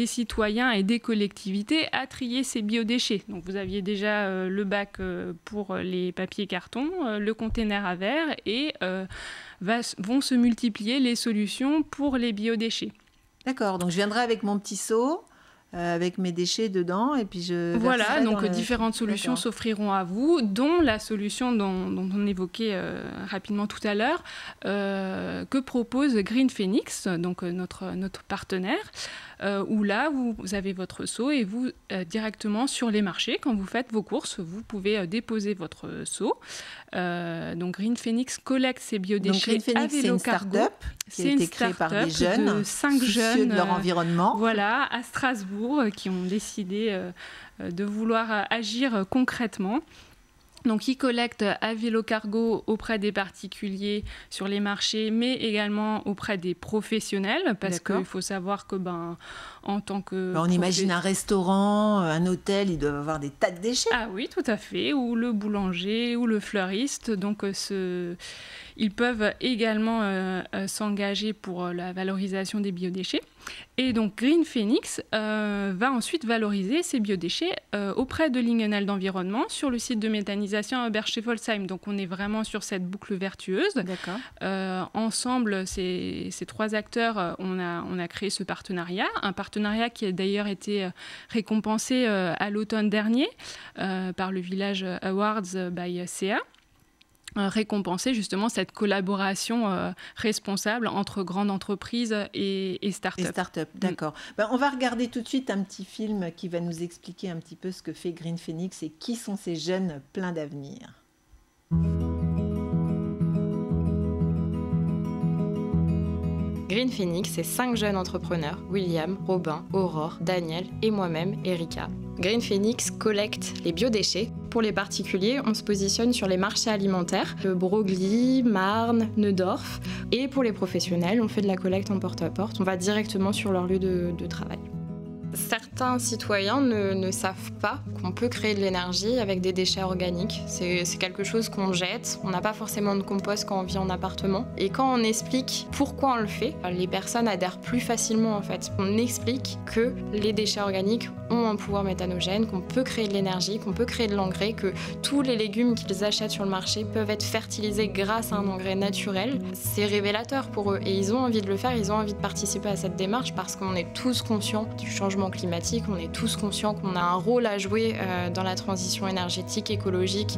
citoyens et des collectivités à trier ces biodéchets. Donc vous aviez déjà le bac pour les papiers cartons, le container à verre et vont se multiplier les solutions pour les biodéchets. D'accord, donc je viendrai avec mon petit seau. Avec mes déchets dedans et puis je... Voilà, donc différentes solutions s'offriront à vous, dont la solution dont on évoquait rapidement tout à l'heure, que propose Green Phoenix, donc notre partenaire, où là, vous avez votre seau et vous, directement sur les marchés, quand vous faites vos courses, vous pouvez déposer votre seau. Donc Green Phoenix collecte ces biodéchets à vélo cargo. Qui a été créée par des jeunes, de 5 jeunes de leur environnement. Voilà, à Strasbourg, qui ont décidé de vouloir agir concrètement. Donc, ils collectent à vélo cargo auprès des particuliers sur les marchés, mais également auprès des professionnels, parce qu'il faut savoir que, en tant que... on imagine un restaurant, un hôtel, ils doivent avoir des tas de déchets. Ah oui, tout à fait, ou le boulanger, ou le fleuriste. Donc, ils peuvent également s'engager pour la valorisation des biodéchets. Et donc, Green Phoenix va ensuite valoriser ces biodéchets auprès de Lingenel d'Environnement sur le site de méthanisation à Oberscheffolsheim. Donc, on est vraiment sur cette boucle vertueuse. D'accord. Ensemble, ces 3 acteurs, on a créé ce partenariat. Un partenariat qui a d'ailleurs été récompensé à l'automne dernier par le Village Awards by CA. Récompenser justement cette collaboration responsable entre grandes entreprises et start-up. Et start-up, d'accord. On va regarder tout de suite un petit film qui va nous expliquer un petit peu ce que fait Green Phoenix et qui sont ces jeunes pleins d'avenir. Green Phoenix, c'est 5 jeunes entrepreneurs, William, Robin, Aurore, Daniel et moi-même, Erika. Green Phoenix collecte les biodéchets. Pour les particuliers, on se positionne sur les marchés alimentaires, de Broglie, Marne, Neudorf. Et pour les professionnels, on fait de la collecte en porte-à-porte. On va directement sur leur lieu de travail. Certains citoyens ne savent pas qu'on peut créer de l'énergie avec des déchets organiques. C'est quelque chose qu'on jette. On n'a pas forcément de compost quand on vit en appartement. Et quand on explique pourquoi on le fait, les personnes adhèrent plus facilement en fait. On explique que les déchets organiques ont un pouvoir méthanogène, qu'on peut créer de l'énergie, qu'on peut créer de l'engrais, que tous les légumes qu'ils achètent sur le marché peuvent être fertilisés grâce à un engrais naturel. C'est révélateur pour eux et ils ont envie de le faire, ils ont envie de participer à cette démarche parce qu'on est tous conscients du changement climatique, on est tous conscients qu'on a un rôle à jouer dans la transition énergétique, écologique.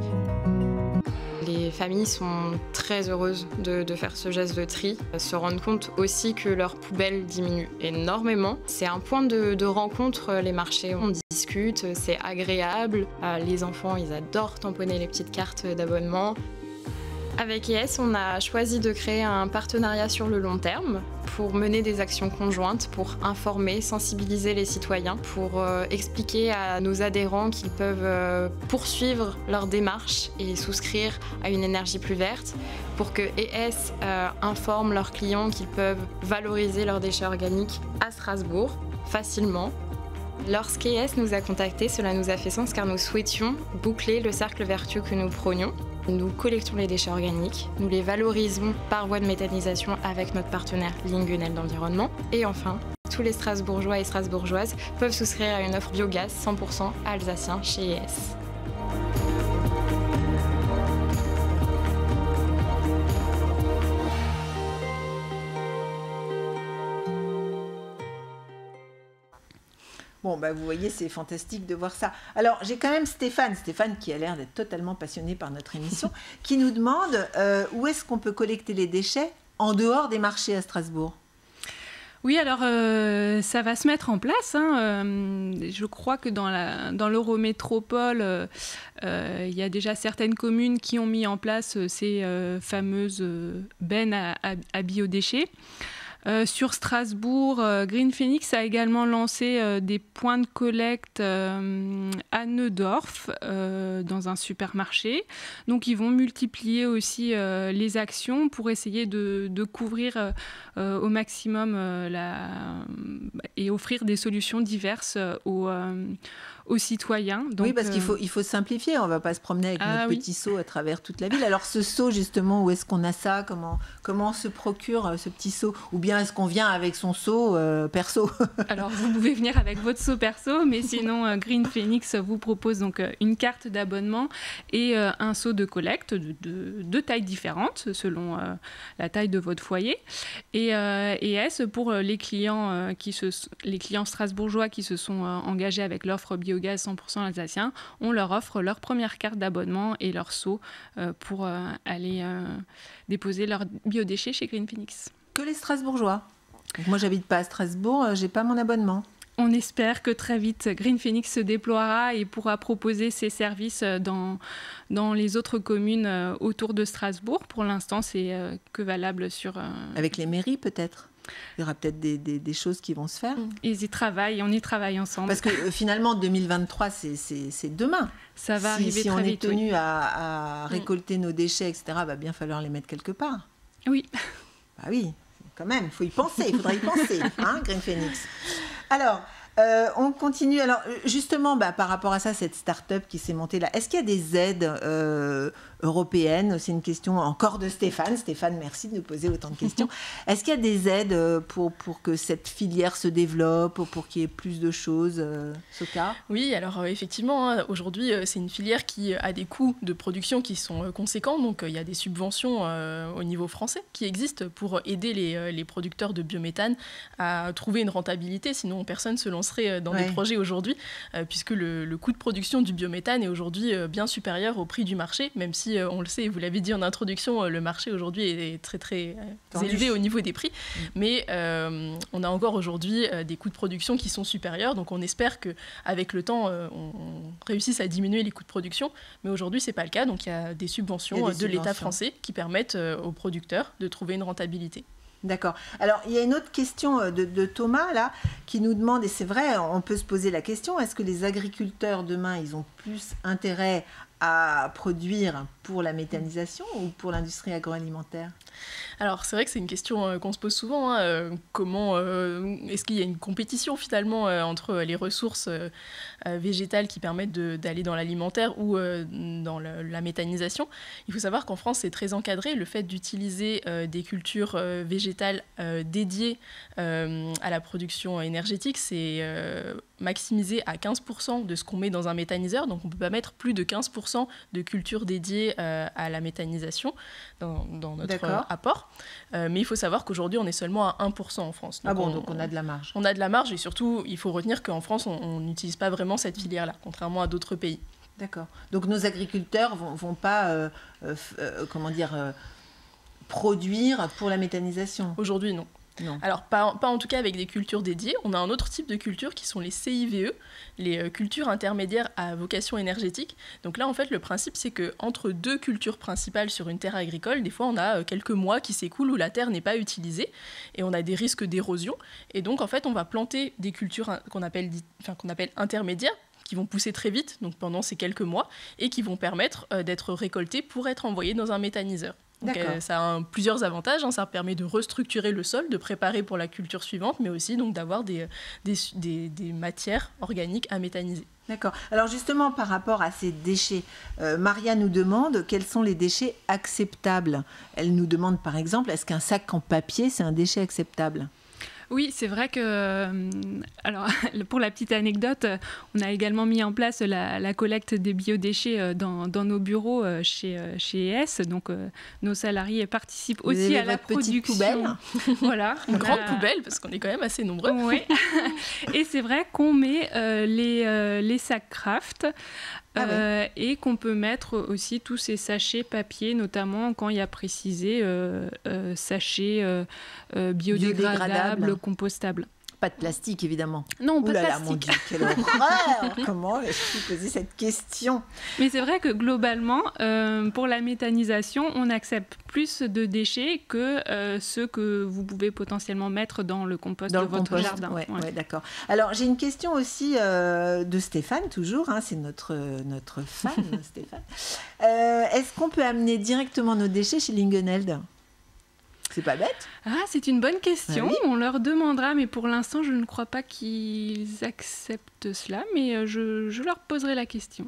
Les familles sont très heureuses de faire ce geste de tri, se rendre compte aussi que leurs poubelles diminuent énormément. C'est un point de rencontre, les marchés, on discute, c'est agréable. Les enfants, ils adorent tamponner les petites cartes d'abonnement. Avec ES, on a choisi de créer un partenariat sur le long terme pour mener des actions conjointes, pour informer, sensibiliser les citoyens, pour expliquer à nos adhérents qu'ils peuvent poursuivre leur démarche et souscrire à une énergie plus verte, pour que ES informe leurs clients qu'ils peuvent valoriser leurs déchets organiques à Strasbourg facilement. Lorsqu'ES nous a contactés, cela nous a fait sens car nous souhaitions boucler le cercle vertueux que nous prônions. Nous collectons les déchets organiques, nous les valorisons par voie de méthanisation avec notre partenaire Lingenel d'Environnement. Et enfin, tous les Strasbourgeois et Strasbourgeoises peuvent souscrire à une offre biogaz 100% alsacien chez ES. Bon, vous voyez, c'est fantastique de voir ça. Alors, j'ai quand même Stéphane qui a l'air d'être totalement passionné par notre émission, qui nous demande où est-ce qu'on peut collecter les déchets en dehors des marchés à Strasbourg? Oui, alors ça va se mettre en place. Je crois que dans l'Eurométropole, il y a déjà certaines communes qui ont mis en place ces fameuses bennes à biodéchets. Sur Strasbourg, Green Phoenix a également lancé des points de collecte à Neudorf, dans un supermarché. Donc ils vont multiplier aussi les actions pour essayer de couvrir au maximum et offrir des solutions diverses aux citoyens. Donc, oui, parce qu'il faut simplifier. On ne va pas se promener avec notre petit seau à travers toute la ville. Alors ce seau, justement, où est-ce qu'on a ça? Comment on se procure ce petit seau? Ou bien est-ce qu'on vient avec son seau perso? Alors vous pouvez venir avec votre seau perso, mais sinon Green Phoenix vous propose donc une carte d'abonnement et un seau de collecte de tailles différentes selon la taille de votre foyer. Et pour les clients strasbourgeois qui se sont engagés avec l'offre biogaz 100% alsacien, on leur offre leur première carte d'abonnement et leur seau pour aller déposer leurs biodéchets chez Green Phoenix. Que les Strasbourgeois. Donc moi, j'habite pas à Strasbourg, j'ai pas mon abonnement. On espère que très vite, Green Phoenix se déploiera et pourra proposer ses services dans les autres communes autour de Strasbourg. Pour l'instant, c'est que valable sur... Avec les mairies, peut-être? Il y aura peut-être des choses qui vont se faire. Ils y travaillent, on y travaille ensemble. Parce que finalement, 2023, c'est demain. Ça va arriver très vite. Si on est tenu à récolter nos déchets, etc., il va bien falloir les mettre quelque part. Oui. Bah oui, quand même, il faut y penser, il faudra y penser, hein, Green Phoenix. Alors, on continue. Alors, justement, par rapport à ça, cette start-up qui s'est montée là, est-ce qu'il y a des aides européennes? C'est une question encore de Stéphane. Stéphane, merci de nous poser autant de questions. Est-ce qu'il y a des aides pour que cette filière se développe, pour qu'il y ait plus de choses, Soka? Oui, alors effectivement, aujourd'hui, c'est une filière qui a des coûts de production qui sont conséquents. Donc, il y a des subventions au niveau français qui existent pour aider les producteurs de biométhane à trouver une rentabilité. Sinon, personne ne se lancerait dans des projets aujourd'hui, puisque le coût de production du biométhane est aujourd'hui bien supérieur au prix du marché, même si on le sait, vous l'avez dit en introduction, le marché aujourd'hui est très très élevé au niveau des prix, mais on a encore aujourd'hui des coûts de production qui sont supérieurs, donc on espère qu'avec le temps, on réussisse à diminuer les coûts de production, mais aujourd'hui c'est pas le cas, donc il y a des subventions de l'État français qui permettent aux producteurs de trouver une rentabilité. D'accord. Alors, il y a une autre question de Thomas, là, qui nous demande, et c'est vrai, on peut se poser la question, est-ce que les agriculteurs, demain, ils ont plus intérêt à produire pour la méthanisation ou pour l'industrie agroalimentaire? Alors, c'est vrai que c'est une question qu'on se pose souvent. Comment est-ce qu'il y a une compétition finalement entre les ressources végétales qui permettent d'aller dans l'alimentaire ou dans la méthanisation? Il faut savoir qu'en France, c'est très encadré. Le fait d'utiliser des cultures végétales dédiées à la production énergétique, c'est maximisé à 15% de ce qu'on met dans un méthaniseur. Donc, on ne peut pas mettre plus de 15% de cultures dédiées à la méthanisation dans notre apport. Mais il faut savoir qu'aujourd'hui, on est seulement à 1% en France. Donc donc on a de la marge. On a de la marge et surtout, il faut retenir qu'en France, on n'utilise pas vraiment cette filière-là, contrairement à d'autres pays. D'accord. Donc nos agriculteurs vont pas, produire pour la méthanisation? Aujourd'hui, non. Non. Alors, pas en tout cas avec des cultures dédiées. On a un autre type de cultures qui sont les CIVE, les cultures intermédiaires à vocation énergétique. Donc là, en fait, le principe, c'est qu'entre deux cultures principales sur une terre agricole, des fois, on a quelques mois qui s'écoulent où la terre n'est pas utilisée et on a des risques d'érosion. Et donc, en fait, on va planter des cultures qu'on appelle intermédiaires, qui vont pousser très vite, donc pendant ces quelques mois, et qui vont permettre d'être récoltées pour être envoyées dans un méthaniseur. Donc, ça a plusieurs avantages, ça permet de restructurer le sol, de préparer pour la culture suivante, mais aussi donc, d'avoir des matières organiques à méthaniser. D'accord. Alors justement, par rapport à ces déchets, Maria nous demande quels sont les déchets acceptables. Elle nous demande par exemple, est-ce qu'un sac en papier, c'est un déchet acceptable ? Oui, c'est vrai que, alors, pour la petite anecdote, on a également mis en place la collecte des biodéchets dans nos bureaux chez ES. Donc, nos salariés participent aussi à la production. Poubelle. Voilà. Une grande poubelle, parce qu'on est quand même assez nombreux. Oui. Et c'est vrai qu'on met les sacs Kraft et qu'on peut mettre aussi tous ces sachets papier, notamment quand il y a précisé sachets biodégradables, compostables. Pas de plastique, évidemment. Non, pas de plastique. Mon Dieu, quelle horreur! Comment je suis posé cette question? Mais c'est vrai que globalement, pour la méthanisation, on accepte plus de déchets que ceux que vous pouvez potentiellement mettre dans le compost de votre jardin. Ouais, d'accord. Alors, j'ai une question aussi de Stéphane, toujours. Hein, c'est notre fan, Stéphane. Est-ce qu'on peut amener directement nos déchets chez Lingenheld? C'est pas bête. Ah, c'est une bonne question. Oui. On leur demandera, mais pour l'instant, je ne crois pas qu'ils acceptent cela, mais je leur poserai la question.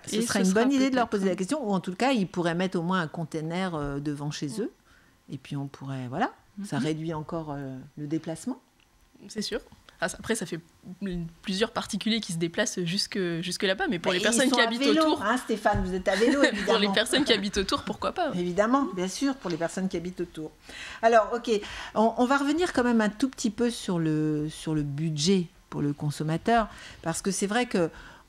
Ce serait une bonne idée de leur poser la question, ou en tout cas, ils pourraient mettre au moins un container devant chez eux, et puis on pourrait, voilà, ça réduit encore le déplacement. C'est sûr. Après, ça fait plusieurs particuliers qui se déplacent jusque là-bas, mais pour les personnes qui habitent autour... Hein, Stéphane, vous êtes à vélo, évidemment. Pour les personnes qui habitent autour, pourquoi pas? Évidemment, bien sûr, pour les personnes qui habitent autour. Alors, ok, on va revenir quand même un tout petit peu sur le budget pour le consommateur, parce que c'est vrai que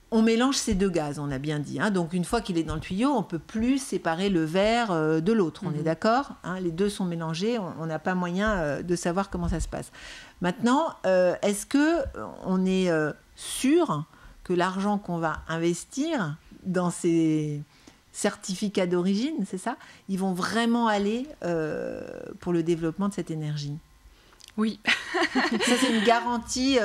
on mélange ces deux gaz, on a bien dit. Hein. Donc, une fois qu'il est dans le tuyau, on ne peut plus séparer le verre de l'autre. On est d'accord, hein, les deux sont mélangés, on n'a pas moyen de savoir comment ça se passe. Maintenant, est-ce qu'on est sûr que l'argent qu'on va investir dans ces certificats d'origine, c'est ça, ils vont vraiment aller pour le développement de cette énergie? Oui. Ça, c'est une garantie,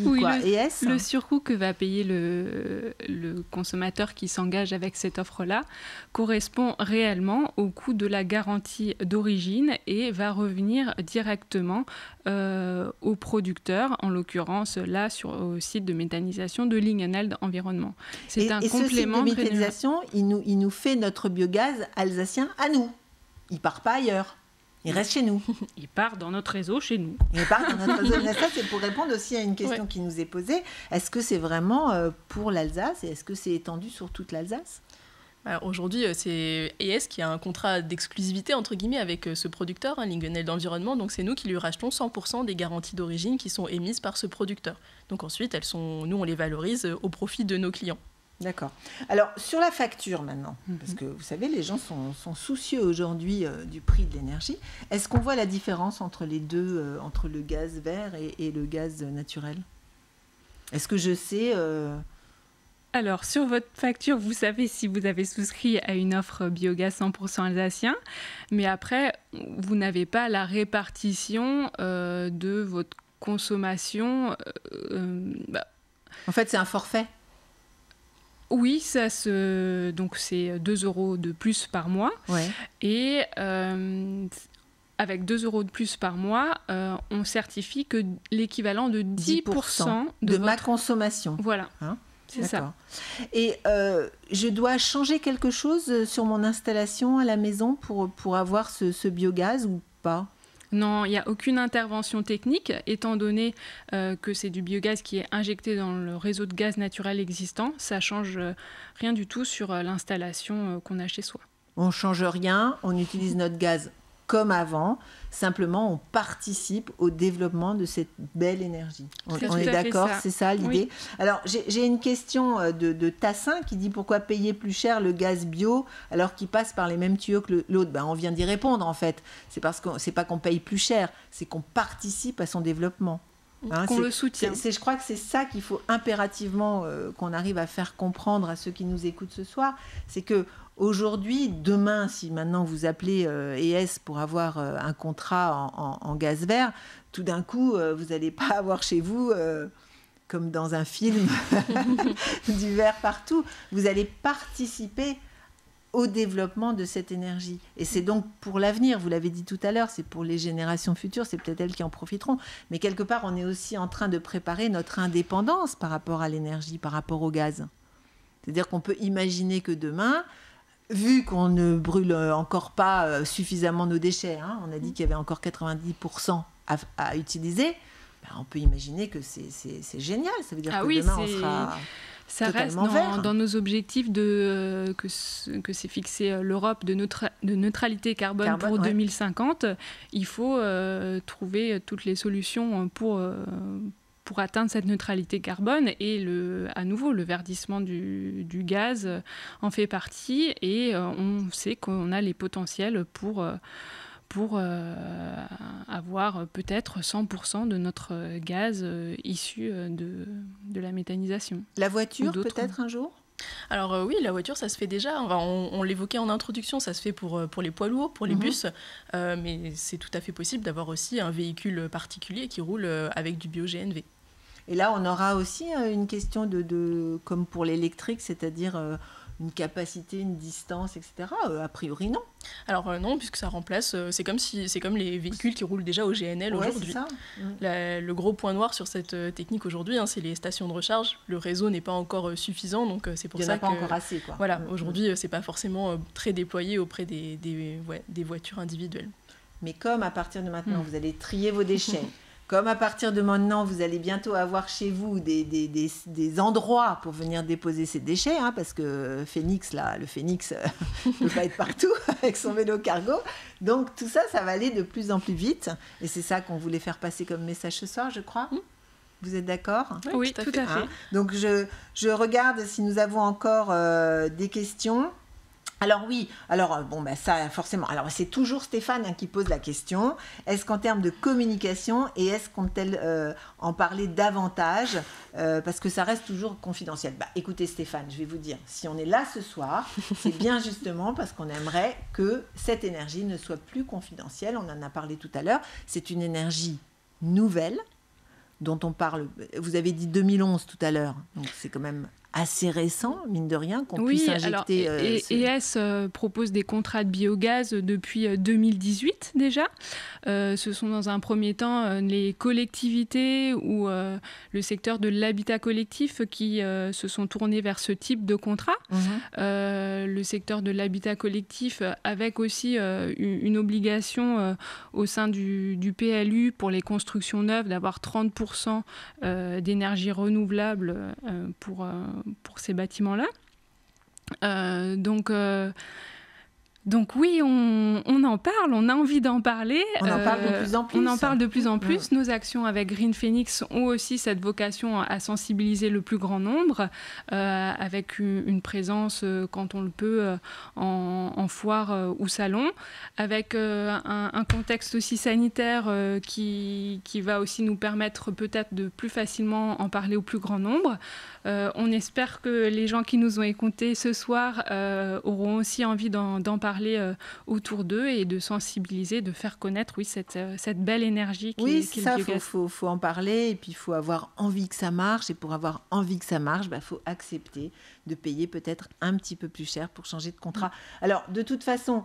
oui, quoi, ES. Le surcoût que va payer le consommateur qui s'engage avec cette offre-là correspond réellement au coût de la garantie d'origine et va revenir directement au producteur, en l'occurrence là au site de méthanisation de Lingenheld Environnement. C'est un complément de site de méthanisation, il nous fait notre biogaz alsacien à nous. Il ne part pas ailleurs. Il reste chez nous. Il part dans notre réseau chez nous. Il part dans notre réseau. Ça, c'est pour répondre aussi à une question qui nous est posée. Est-ce que c'est vraiment pour l'Alsace et est-ce que c'est étendu sur toute l'Alsace? Aujourd'hui, c'est ES qui a un contrat d'exclusivité entre guillemets avec ce producteur, hein, Lingenheld Environnement. Donc c'est nous qui lui rachetons 100% des garanties d'origine qui sont émises par ce producteur. Donc ensuite, nous, on les valorise au profit de nos clients. D'accord. Alors, sur la facture maintenant, parce que vous savez, les gens sont soucieux aujourd'hui du prix de l'énergie. Est-ce qu'on voit la différence entre les deux, entre le gaz vert et le gaz naturel? Est-ce que je sais... Alors, sur votre facture, vous savez si vous avez souscrit à une offre biogaz 100% alsacien, mais après, vous n'avez pas la répartition de votre consommation. En fait, c'est un forfait. Oui, donc c'est 2 € de plus par mois. Ouais. Et avec 2 € de plus par mois, on certifie que l'équivalent de 10% de ma consommation. Voilà, hein, c'est ça. Et je dois changer quelque chose sur mon installation à la maison pour avoir ce biogaz ou pas? Non, il n'y a aucune intervention technique, étant donné que c'est du biogaz qui est injecté dans le réseau de gaz naturel existant. Ça ne change rien du tout sur l'installation qu'on a chez soi. On ne change rien, on utilise notre gaz comme avant, simplement on participe au développement de cette belle énergie. On est d'accord, c'est ça l'idée. Oui. Alors j'ai une question de Tassin qui dit pourquoi payer plus cher le gaz bio alors qu'il passe par les mêmes tuyaux que l'autre. On vient d'y répondre en fait. C'est parce que c'est pas qu'on paye plus cher, c'est qu'on participe à son développement. Qu'on le soutient. Je crois que c'est ça qu'il faut impérativement qu'on arrive à faire comprendre à ceux qui nous écoutent ce soir. C'est que aujourd'hui, demain, si maintenant vous appelez ES pour avoir un contrat en gaz vert, tout d'un coup, vous n'allez pas avoir chez vous, comme dans un film, du verre partout. Vous allez participer au développement de cette énergie. Et c'est donc pour l'avenir, vous l'avez dit tout à l'heure, c'est pour les générations futures, c'est peut-être elles qui en profiteront. Mais quelque part, on est aussi en train de préparer notre indépendance par rapport à l'énergie, par rapport au gaz. C'est-à-dire qu'on peut imaginer que demain, vu qu'on ne brûle encore pas suffisamment nos déchets, hein, on a dit qu'il y avait encore 90% à utiliser, on peut imaginer que c'est génial. Ça veut dire que demain, on sera... Ça reste dans nos objectifs que s'est fixé l'Europe de neutralité carbone pour 2050. Il faut trouver toutes les solutions pour pour atteindre cette neutralité carbone. Et à nouveau, le verdissement du gaz en fait partie. Et on sait qu'on a les potentiels pour avoir peut-être 100% de notre gaz issu de la méthanisation. La voiture, peut-être un jour ? Alors oui, la voiture, ça se fait déjà. Enfin, on l'évoquait en introduction, ça se fait pour les poids lourds, pour les bus. Mais c'est tout à fait possible d'avoir aussi un véhicule particulier qui roule avec du bio-GNV. Et là, on aura aussi une question comme pour l'électrique, c'est-à-dire une capacité, une distance, etc. A priori, non. Alors non, puisque ça remplace, c'est comme les véhicules qui roulent déjà au GNL aujourd'hui. C'est ça. Le gros point noir sur cette technique aujourd'hui, c'est les stations de recharge. Le réseau n'est pas encore suffisant, donc c'est pour ça que... Il n'y en a pas encore assez, quoi. Voilà, aujourd'hui, c'est pas forcément très déployé auprès des voitures individuelles. Mais comme à partir de maintenant, vous allez trier vos déchets, comme à partir de maintenant, vous allez bientôt avoir chez vous des endroits pour venir déposer ces déchets, parce que le Phénix ne peut pas être partout avec son vélo cargo. Donc tout ça, ça va aller de plus en plus vite. Et c'est ça qu'on voulait faire passer comme message ce soir, je crois. Vous êtes d'accord ? Oui, tout à fait. Donc je regarde si nous avons encore des questions. Alors oui, ça forcément. Alors c'est toujours Stéphane qui pose la question. Est-ce qu'en termes de communication et est-ce qu'on peut en parler davantage parce que ça reste toujours confidentiel. Écoutez Stéphane, je vais vous dire, si on est là ce soir, c'est bien justement parce qu'on aimerait que cette énergie ne soit plus confidentielle. On en a parlé tout à l'heure. C'est une énergie nouvelle dont on parle. Vous avez dit 2011 tout à l'heure, donc c'est quand même assez récent, mine de rien, qu'on puisse injecter... ES propose des contrats de biogaz depuis 2018 déjà. Ce sont dans un premier temps les collectivités ou le secteur de l'habitat collectif qui se sont tournés vers ce type de contrat. Le secteur de l'habitat collectif avec aussi une obligation au sein du PLU pour les constructions neuves d'avoir 30% d'énergie renouvelable pour ces bâtiments-là. Donc oui, on en parle, on a envie d'en parler. On en parle de plus en plus. On en parle de plus en plus. Nos actions avec Green Phoenix ont aussi cette vocation à sensibiliser le plus grand nombre, avec une présence, quand on le peut, en foire ou salon, avec un contexte aussi sanitaire qui va aussi nous permettre peut-être de plus facilement en parler au plus grand nombre. On espère que les gens qui nous ont écoutés ce soir auront aussi envie d'en parler autour d'eux et de sensibiliser, de faire connaître cette belle énergie qui est le biogaz. Faut en parler et puis il faut avoir envie que ça marche. Et pour avoir envie que ça marche, faut accepter de payer peut-être un petit peu plus cher pour changer de contrat. Alors, de toute façon,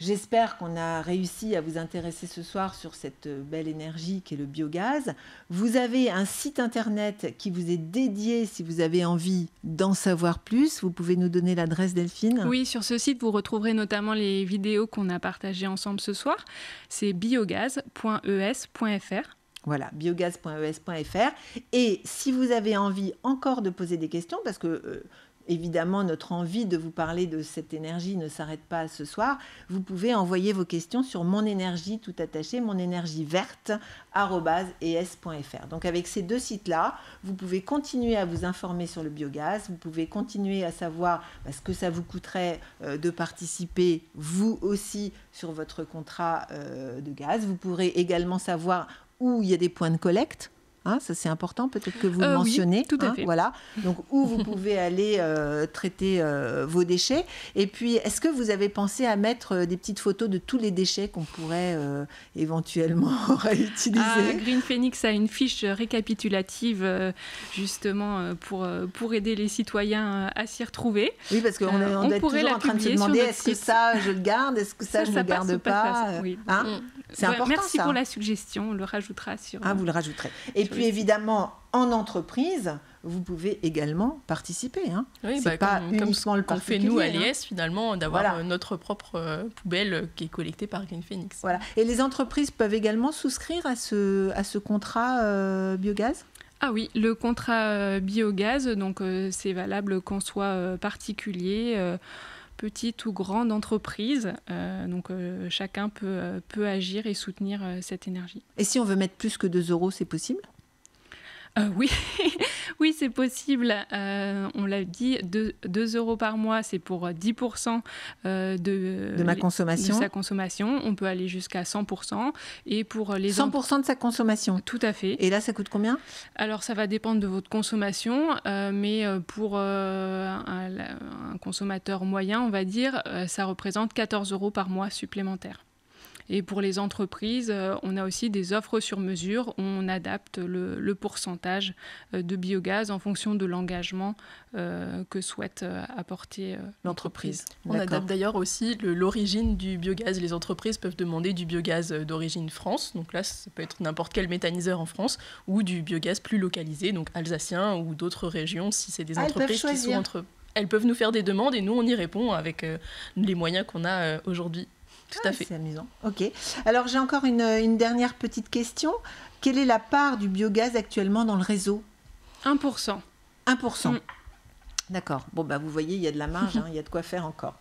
j'espère qu'on a réussi à vous intéresser ce soir sur cette belle énergie qui est le biogaz. Vous avez un site internet qui vous est dédié si vous avez envie d'en savoir plus. Vous pouvez nous donner l'adresse, Delphine ? Oui, sur ce site, vous retrouverez notamment les vidéos qu'on a partagées ensemble ce soir. C'est biogaz.es.fr. Voilà, biogaz.es.fr. Et si vous avez envie encore de poser des questions, parce que... évidemment, notre envie de vous parler de cette énergie ne s'arrête pas ce soir. Vous pouvez envoyer vos questions sur mon énergie tout attaché, monénergieverte@es.fr. Donc avec ces deux sites-là, vous pouvez continuer à vous informer sur le biogaz, vous pouvez continuer à savoir ce que ça vous coûterait de participer, vous aussi, sur votre contrat de gaz. Vous pourrez également savoir où il y a des points de collecte. Ça c'est important, peut-être que vous le mentionnez. Oui, tout à fait. Voilà. Donc où vous pouvez aller traiter vos déchets. Et puis, est-ce que vous avez pensé à mettre des petites photos de tous les déchets qu'on pourrait éventuellement réutiliser ? Green Phoenix a une fiche récapitulative justement pour aider les citoyens à s'y retrouver. Oui, parce qu'on est toujours en train de se demander est-ce que ça je le garde, est-ce que ça je ne le garde pas. Oui. C'est important. Merci ça. Pour la suggestion, on le rajoutera sur. Vous le rajouterez. Et puis évidemment, en entreprise, vous pouvez également participer. Oui, c'est pas uniquement le particulier. Comme fait nous à l'ES finalement, d'avoir notre propre poubelle qui est collectée par Green Phoenix. Voilà. Et les entreprises peuvent également souscrire à ce contrat biogaz ? Ah oui, le contrat biogaz, donc c'est valable qu'on soit particulier. Petite ou grande entreprise, donc chacun peut agir et soutenir cette énergie. Et si on veut mettre plus que 2 €, c'est possible ? Oui, oui, c'est possible. On l'a dit, 2 € par mois, c'est pour 10% de ma consommation. De sa consommation. On peut aller jusqu'à 100%. Et pour les 100% de sa consommation. Tout à fait. Et là, ça coûte combien? Alors, ça va dépendre de votre consommation, mais pour un consommateur moyen, on va dire, ça représente 14 € par mois supplémentaires. Et pour les entreprises, on a aussi des offres sur mesure où on adapte le pourcentage de biogaz en fonction de l'engagement que souhaite apporter l'entreprise. On adapte d'ailleurs aussi l'origine du biogaz. Les entreprises peuvent demander du biogaz d'origine France, donc là ça peut être n'importe quel méthaniseur en France, ou du biogaz plus localisé, donc alsacien ou d'autres régions si c'est des entreprises qui sont entre... Elles peuvent nous faire des demandes et nous on y répond avec les moyens qu'on a aujourd'hui. Tout à fait. C'est amusant. Ok. Alors, j'ai encore une dernière petite question. Quelle est la part du biogaz actuellement dans le réseau? 1%. 1%. D'accord. Bon, vous voyez, il y a de la marge, il y a de quoi faire encore.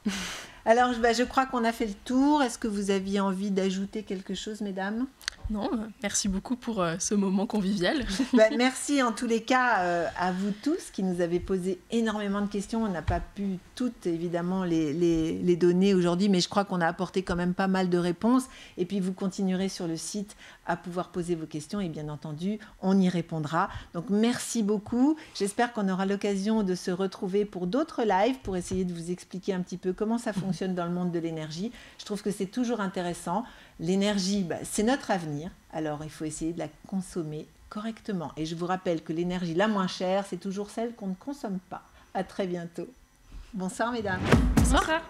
Alors, je crois qu'on a fait le tour. Est-ce que vous aviez envie d'ajouter quelque chose, mesdames? Non, merci beaucoup pour ce moment convivial. Merci en tous les cas à vous tous qui nous avez posé énormément de questions. On n'a pas pu toutes évidemment les donner aujourd'hui, mais je crois qu'on a apporté quand même pas mal de réponses. Et puis vous continuerez sur le site à pouvoir poser vos questions et bien entendu, on y répondra. Donc merci beaucoup. J'espère qu'on aura l'occasion de se retrouver pour d'autres lives pour essayer de vous expliquer un petit peu comment ça fonctionne dans le monde de l'énergie. Je trouve que c'est toujours intéressant. L'énergie, c'est notre avenir, alors il faut essayer de la consommer correctement. Et je vous rappelle que l'énergie la moins chère, c'est toujours celle qu'on ne consomme pas. À très bientôt. Bonsoir mesdames. Bonsoir.